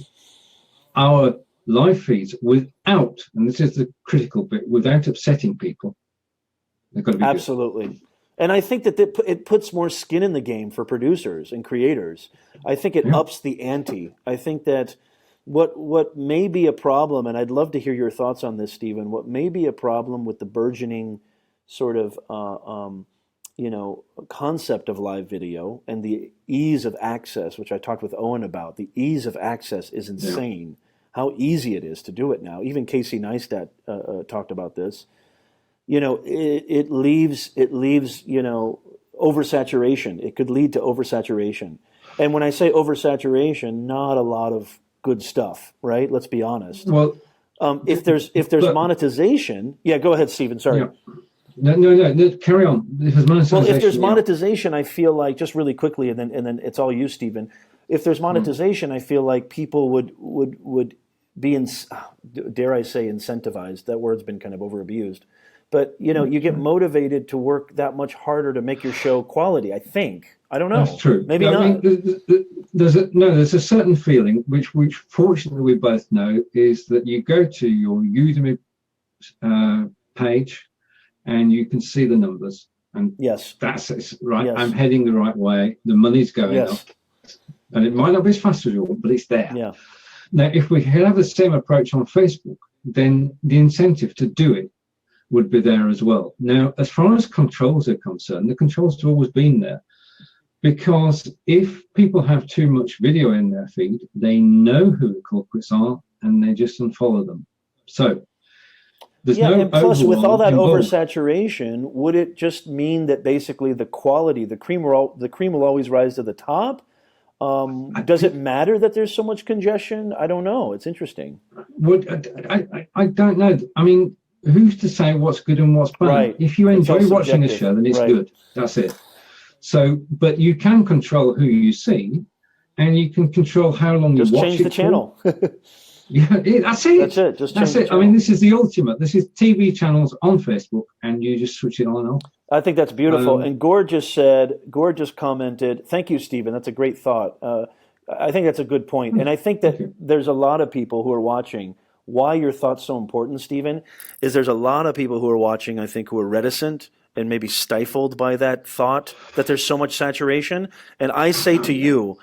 our live feeds without, and this is the critical bit, without upsetting people. They've got to be absolutely good. And I think that it puts more skin in the game for producers and creators. I think it ups the ante. I think that what may be a problem, and I'd love to hear your thoughts on this, Stephen, what may be a problem with the burgeoning sort of concept of live video and the ease of access, which I talked with Owen about. The ease of access is insane. How easy it is to do it now. Even Casey Neistat talked about this. It leaves oversaturation. It could lead to oversaturation. And when I say oversaturation, not a lot of good stuff, right? Let's be honest. Well, If there's monetization, yeah, go ahead, Stephen. Sorry. Yeah. No, carry on. Well, if there's monetization, I feel like, just really quickly, and then it's all you, Stephen. If there's monetization, I feel like people would be dare I say incentivized. That word's been kind of overabused, but you get motivated to work that much harder to make your show quality. I think. I don't know. That's true. Maybe not. I mean, there's a certain feeling which fortunately we both know is that you go to your Udemy page and you can see the numbers, and yes, that's it, right. Yes. I'm heading the right way. The money's going up, and it might not be as fast as you want, but it's there. Yeah. Now, if we have the same approach on Facebook, then the incentive to do it would be there as well. Now, as far as controls are concerned, the controls have always been there. Because if people have too much video in their feed, they know who the culprits are and they just unfollow them. So there's no and plus, with all that involved. oversaturation, would it just mean that basically the quality, the cream will always rise to the top? Does it matter that there's so much congestion? I don't know. It's interesting. I don't know. I mean, who's to say what's good and what's bad? Right. If you enjoy watching a show, then it's good. That's it. So, but you can control who you see, and you can control how long you watch it. Just change the channel. Yeah, that's it. That's it. Just change the channel. I mean, this is the ultimate. This is TV channels on Facebook, and you just switch it on and off. I think that's beautiful. And Gord just commented, thank you, Stephen. That's a great thought. I think that's a good point. And I think that there's a lot of people who are watching. Why your thought's so important, Stephen, is there's a lot of people who are watching, I think, who are reticent and maybe stifled by that thought that there's so much saturation. And I say to you,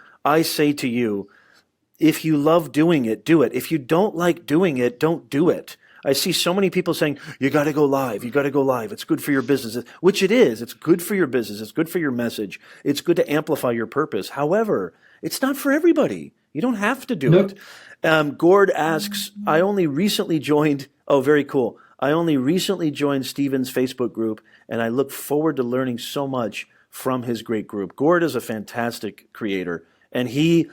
if you love doing it, do it. If you don't like doing it, don't do it. I see so many people saying, you got to go live. You got to go live. It's good for your business, which it is. It's good for your business. It's good for your message. It's good to amplify your purpose. However, it's not for everybody. You don't have to do it. Gord asks, I only recently joined. Oh, very cool. I only recently joined Stephen's Facebook group, and I look forward to learning so much from his great group. Gord is a fantastic creator, and he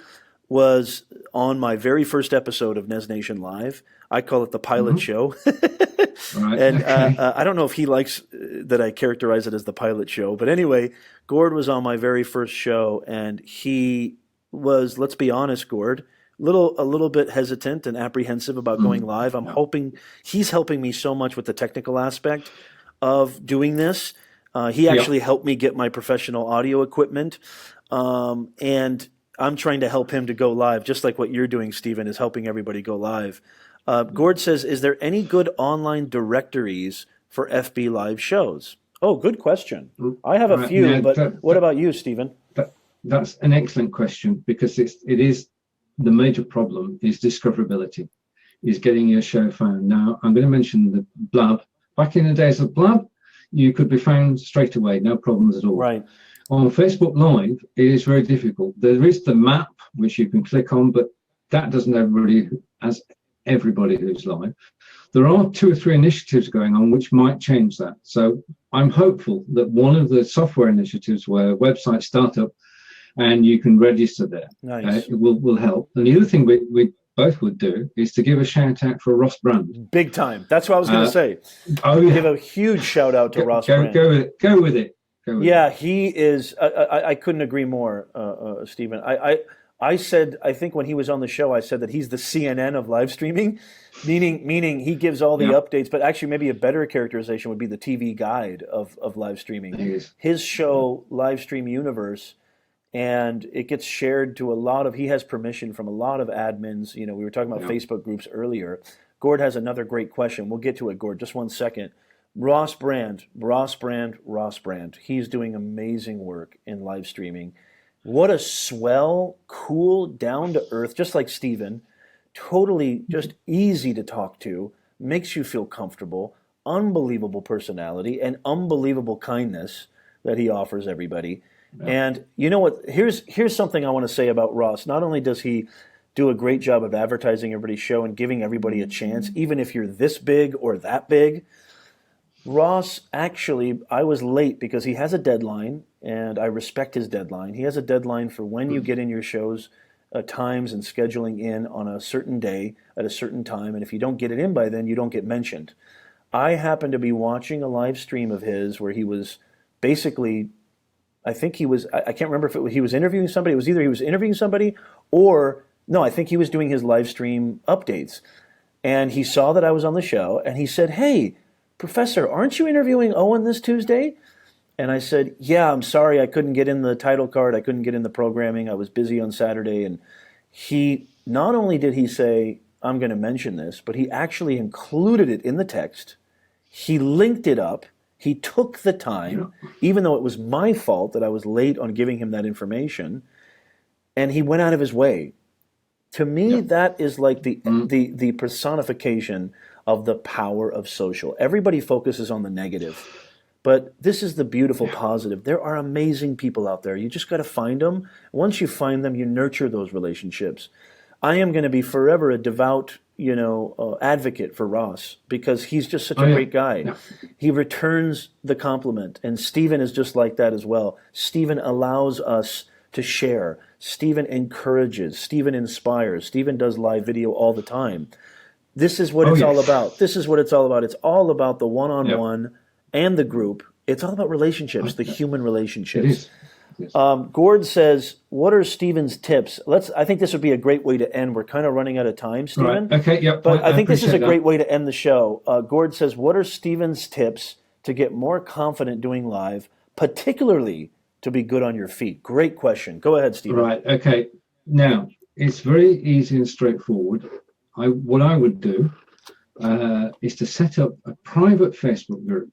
was on my very first episode of NEZNATION Live. I call it the pilot show. Right. And I don't know if he likes that I characterize it as the pilot show, but anyway, Gord was on my very first show, and he was, let's be honest, Gord, a little bit hesitant and apprehensive about going live. I'm hoping he's helping me so much with the technical aspect of doing this. He actually helped me get my professional audio equipment, and I'm trying to help him to go live, just like what you're doing, Stephen, is helping everybody go live. Gord says, is there any good online directories for FB Live shows? Oh, good question. I have a few, but what about you, Stephen? That's an excellent question, because it is the major problem is discoverability, is getting your show found. Now, I'm going to mention the Blab. Back in the days of Blab, you could be found straight away, no problems at all. Right. On Facebook Live, it is very difficult. There is the map, which you can click on, but that doesn't everybody who's live. There are 2 or 3 initiatives going on which might change that. So I'm hopeful that one of the software initiatives where websites start up and you can register there, it will help. And the other thing we both would do is to give a shout out for Ross Brandt. Big time. That's what I was going to say. Give a huge shout out to Ross Brandt. Go with it. He is. I couldn't agree more, Stephen. I said, I think when he was on the show, I said that he's the CNN of live streaming, meaning he gives all the updates, but actually maybe a better characterization would be the TV guide of live streaming. His show, Livestream Universe, and it gets shared to he has permission from a lot of admins. We were talking about Facebook groups earlier. Gord has another great question. We'll get to it, Gord. Just one second. Ross Brandt. He's doing amazing work in live streaming. What a swell, cool, down-to-earth, just like Stephen, totally just easy to talk to, makes you feel comfortable, unbelievable personality, and unbelievable kindness that he offers everybody. Yeah. And you know what? Here's something I want to say about Ross. Not only does he do a great job of advertising everybody's show and giving everybody a chance, even if you're this big or that big, Ross, actually, I was late because he has a deadline, and I respect his deadline. He has a deadline for when you get in your shows times and scheduling in on a certain day at a certain time. And if you don't get it in by then, you don't get mentioned. I happened to be watching a live stream of his where he was basically, I think he was, I can't remember if he was interviewing somebody. It was either he was interviewing somebody or, no, I think he was doing his live stream updates. And he saw that I was on the show and he said, "Hey, Professor, aren't you interviewing Owen this Tuesday?" And I said, "Yeah, I'm sorry, I couldn't get in the title card. I couldn't get in the programming. I was busy on Saturday." And he, not only did he say, "I'm going to mention this," but he actually included it in the text. He linked it up. He took the time, even though it was my fault that I was late on giving him that information. And he went out of his way. To me, that is like the personification of the power of social. Everybody focuses on the negative. But this is the beautiful positive. There are amazing people out there. You just got to find them. Once you find them, you nurture those relationships. I am going to be forever a devout, advocate for Ross because he's just such a great guy. Yeah. He returns the compliment, and Steven is just like that as well. Steven allows us to share. Steven encourages. Steven inspires. Steven does live video all the time. This is what it's all about. This is what it's all about. It's all about the one-on-one and the group. It's all about relationships, the human relationships. It is. Yes. Gord says, "What are Steven's tips?" I think this would be a great way to end. We're kind of running out of time, Steven. Right. Okay. Yep. But I think this is a great way to end the show. Gord says, "What are Steven's tips to get more confident doing live, particularly to be good on your feet?" Great question. Go ahead, Steven. Right. Okay. Now it's very easy and straightforward. What I would do is to set up a private Facebook group,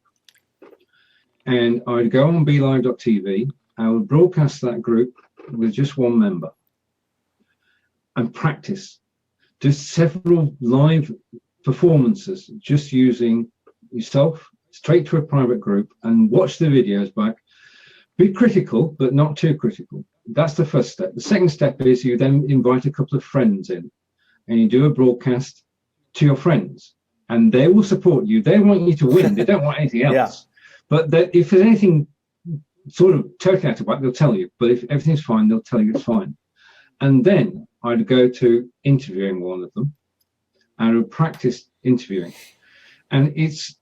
and I'd go on BeLive.tv. I would broadcast that group with just one member and practice. Do several live performances just using yourself straight to a private group and watch the videos back. Be critical, but not too critical. That's the first step. The second step is you then invite a couple of friends in and you do a broadcast to your friends and they will support you. They want you to win. They don't want anything else. But if there's anything sort of totally out of whack, they'll tell you. But if everything's fine, they'll tell you it's fine. And then I'd go to interviewing one of them and I would practice interviewing. And it's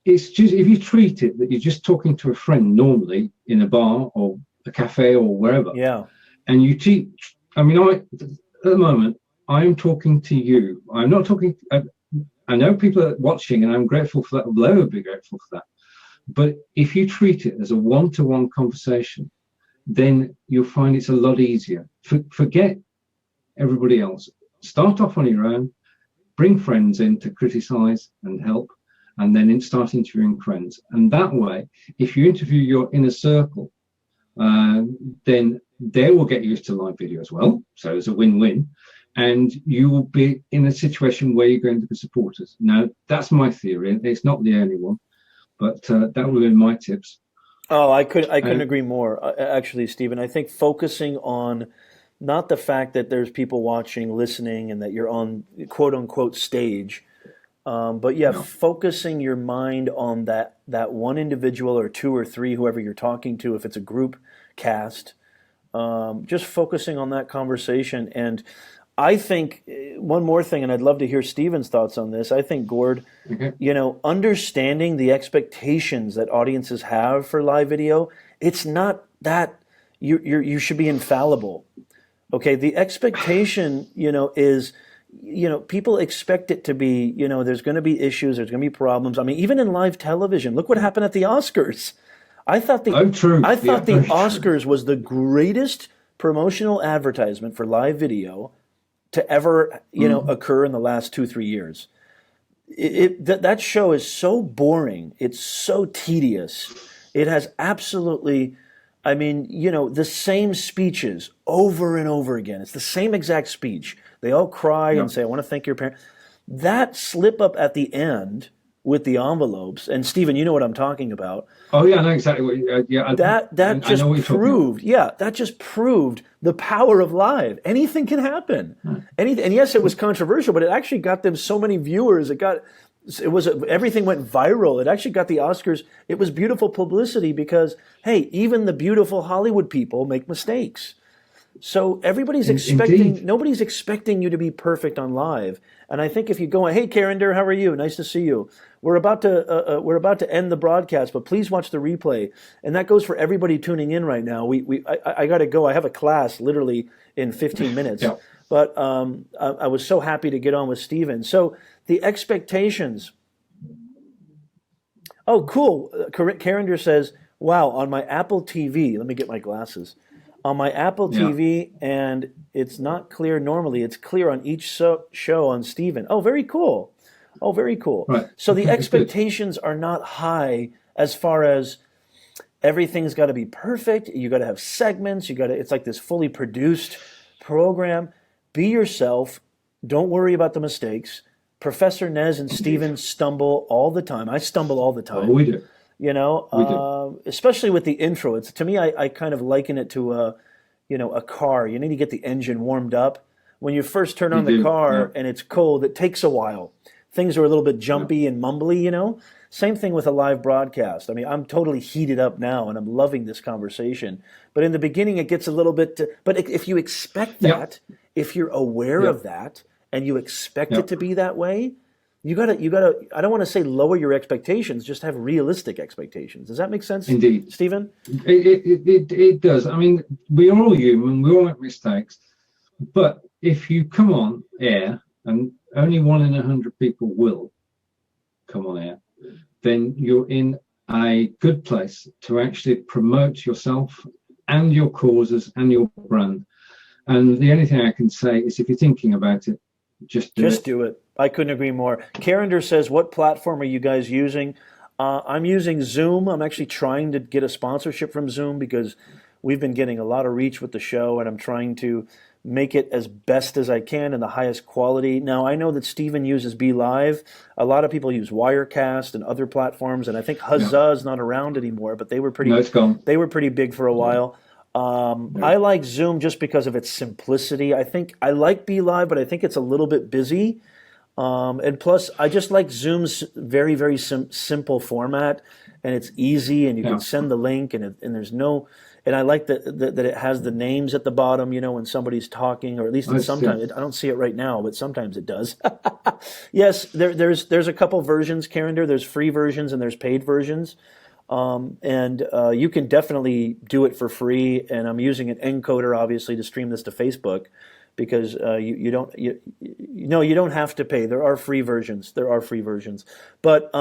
just, if you treat it that you're just talking to a friend normally in a bar or a cafe or wherever, and you teach, I mean, at the moment, I'm talking to you. I'm not talking, I know people are watching and I'm grateful for that. They'll ever be grateful for that. But if you treat it as a one-to-one conversation, then you'll find it's a lot easier. Forget everybody else. Start off on your own, bring friends in to criticize and help, and then start interviewing friends. And that way, if you interview your inner circle, then they will get used to live video as well. So it's a win-win. And you will be in a situation where you're going to be supporters. Now, that's my theory. It's not the only one. But that would have been my tips. Oh, I couldn't agree more. Actually, Steven, I think focusing on not the fact that there's people watching, listening, and that you're on quote unquote stage, but focusing your mind on that one individual or two or three, whoever you're talking to, if it's a group cast, just focusing on that conversation. And I think one more thing, and I'd love to hear Steven's thoughts on this. I think, Gord, understanding the expectations that audiences have for live video, it's not that you should be infallible. Okay, the expectation, is, people expect it to be, there's going to be issues, there's going to be problems. I mean, even in live television, look what happened at the Oscars. I thought the Oscars was the greatest promotional advertisement for live video to ever, occur in the last 2-3 years. That show is so boring. It's so tedious. It has absolutely, the same speeches over and over again. It's the same exact speech. They all cry and say, "I want to thank your parents." That slip up at the end with the envelopes, and Steven, you know what I'm talking about. Oh yeah, I know exactly what. That just proved the power of live. Anything can happen. Anything, and yes, it was controversial, but it actually got them so many viewers. Everything went viral. It actually got the Oscars. It was beautiful publicity because, hey, even the beautiful Hollywood people make mistakes. So everybody's expecting, Indeed. nobody's expecting you to be perfect on live. And I think if you go, hey, Carinder, how are you? Nice to see you. We're about to end the broadcast, but please watch the replay. And that goes for everybody tuning in right now. I got to go. I have a class literally in 15 minutes. Yeah. But I was so happy to get on with Steven. So the expectations. Oh, cool. Carinder says, wow, on my Apple TV, let me get my glasses. On my Apple TV, and it's not clear normally. It's clear on each show on Steven. Oh, very cool. Oh, very cool. Right. So the expectations are not high as far as everything's got to be perfect. You got to have segments. It's like this fully produced program. Be yourself. Don't worry about the mistakes. Professor Nez and Steven stumble all the time. I stumble all the time. Oh, we do. You know, especially with the intro. It's to me, I kind of liken it to a car. You need to get the engine warmed up. When you first turn on the car and it's cold, it takes a while. Things are a little bit jumpy and mumbly, you know. Same thing with a live broadcast. I mean, I'm totally heated up now and I'm loving this conversation. But in the beginning, it gets a little bit. But if you expect that, if you're aware of that, and you expect it to be that way, you gotta. I don't want to say lower your expectations, just have realistic expectations. Does that make sense? Indeed, Steven? It does. I mean, we are all human. We all make mistakes. But if you come on air, and only 1 in 100 people will come on air, then you're in a good place to actually promote yourself and your causes and your brand. And the only thing I can say is, if you're thinking about it, just do it. I couldn't agree more. Carinder says, what platform are you guys using? I'm using Zoom. I'm actually trying to get a sponsorship from Zoom because we've been getting a lot of reach with the show, and I'm trying to make it as best as I can in the highest quality. Now, I know that Steven uses BeLive. A lot of people use Wirecast and other platforms, and I think Huzzah is not around anymore, but they were pretty. No, it's gone. They were pretty big for a while. I like Zoom just because of its simplicity. I think I like BeLive, but I think it's a little bit busy. And plus, I just like Zoom's very, very simple format, and it's easy, and you can send the link, and there's no. And I like that it has the names at the bottom, you know, when somebody's talking, or at least sometimes. I don't see it right now, but sometimes it does. Yes, there's a couple versions, Carinder. There's free versions and there's paid versions. And you can definitely do it for free, and I'm using an encoder obviously to stream this to Facebook, because you don't have to pay. There are free versions. But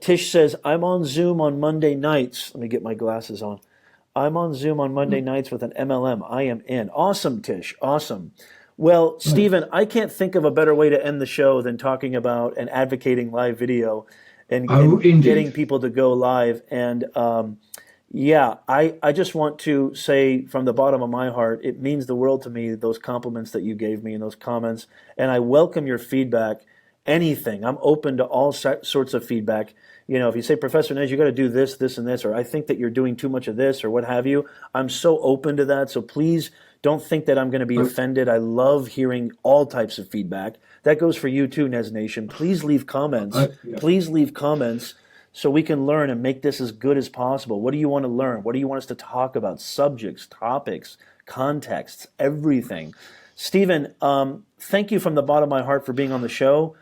Tish says, I'm on Zoom on Monday nights. Let me get my glasses on. I'm on Zoom on Monday nights with an MLM. I am in. Awesome, Tish. Awesome. Well, Steven, I can't think of a better way to end the show than talking about and advocating live video. And getting people to go live. And I just want to say from the bottom of my heart, it means the world to me, those compliments that you gave me and those comments. And I welcome your feedback, anything. I'm open to all sorts of feedback. You know, if you say, Professor Nez, you got to do this, this, and this, or I think that you're doing too much of this, or what have you, I'm so open to that. So please don't think that I'm going to be offended. I love hearing all types of feedback. That goes for you too, Nez Nation. Please leave comments. Please leave comments so we can learn and make this as good as possible. What do you want to learn? What do you want us to talk about? Subjects, topics, contexts, everything. Steven, thank you from the bottom of my heart for being on the show.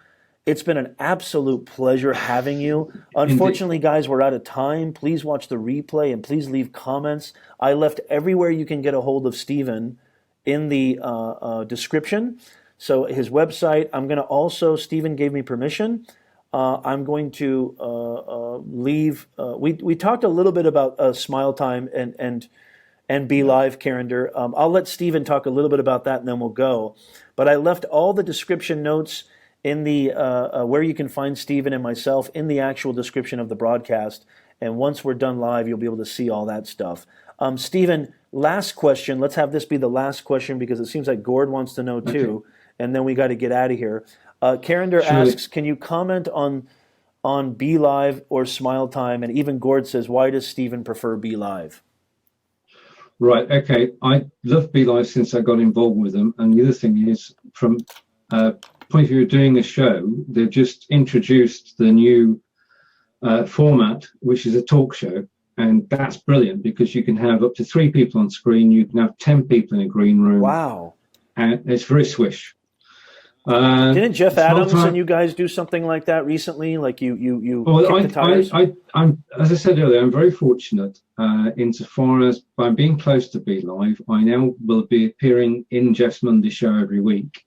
It's been an absolute pleasure having you. Unfortunately, guys, we're out of time. Please watch the replay and please leave comments. I left everywhere you can get a hold of Steven in the description. So his website, I'm going to also, Steven gave me permission. I'm going to leave. We talked a little bit about Smile Time and BeLive, Carinder. I'll let Steven talk a little bit about that and then we'll go. But I left all the description notes in the where you can find Steven and myself in the actual description of the broadcast. And once we're done live, you'll be able to see all that stuff. Steven, last question. Let's have this be the last question because it seems like Gord wants to know too. Okay. And then we got to get out of here. Carinder asks, can you comment on BeLive or Smile Time? And even Gord says, why does Steven prefer BeLive? Right, okay. I love BeLive since I got involved with them. And the other thing is, from point of view of doing a show, they've just introduced the new format, which is a talk show. And that's brilliant because you can have up to 3 people on screen. You can have 10 people in a green room. Wow. And it's very swish. Didn't Jeff Adams time, and you guys do something like that recently? Like you well, kicked the tires? I'm, as I said earlier, I'm very fortunate insofar as by being close to BeLive, I now will be appearing in Jeff's Monday show every week.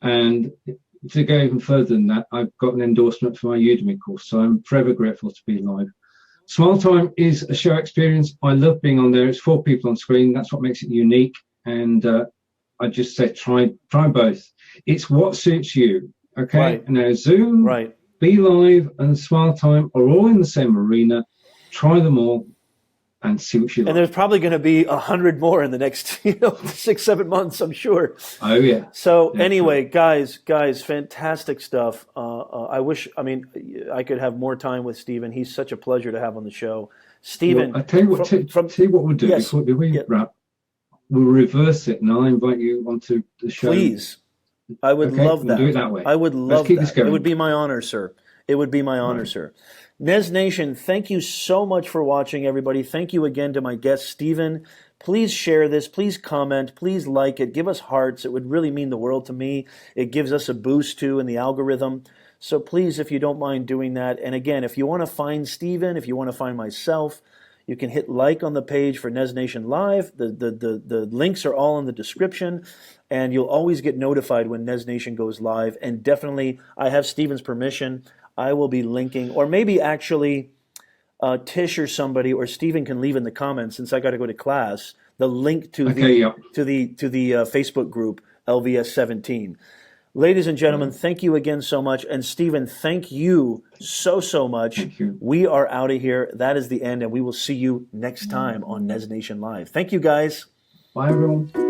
And to go even further than that, I've got an endorsement for my Udemy course, so I'm forever grateful to BeLive. Smile Time is a show experience. I love being on there. It's 4 people on screen. That's what makes it unique. And I just say try both. It's what suits you. Okay. Right. Now Zoom, Right. BeLive, and Smile Time are all in the same arena. Try them all and see what you like. And there's probably going to be 100 more in the next 6-7 months, I'm sure. Oh yeah. So Yeah, anyway, guys, fantastic stuff. I I could have more time with Steven. He's such a pleasure to have on the show. Steven, well, I tell you what. Tell you what we'll do yes, before we wrap. We'll reverse it, and I'll invite you onto the show. Please, I would love that. We'll do it that way. I would love keep that. this going. It would be my honor, sir. It would be my honor, sir. Nez Nation, thank you so much for watching, everybody. Thank you again to my guest, Steven. Please share this. Please comment. Please like it. Give us hearts. It would really mean the world to me. It gives us a boost, too, in the algorithm. So please, if you don't mind doing that. And again, if you want to find Steven, if you want to find myself, you can hit like on the page for Nez Nation Live. The links are all in the description, and you'll always get notified when Nez Nation goes live. And definitely, I have Steven's permission. I will be linking, or maybe actually Tish or somebody, or Steven can leave in the comments, since I got to go to class, the link to the Facebook group LVS 17. Ladies and gentlemen, thank you again so much. And Steven, thank you so much. Thank you. We are out of here. That is the end, and we will see you next time on Nez Nation Live. Thank you, guys. Bye, everyone.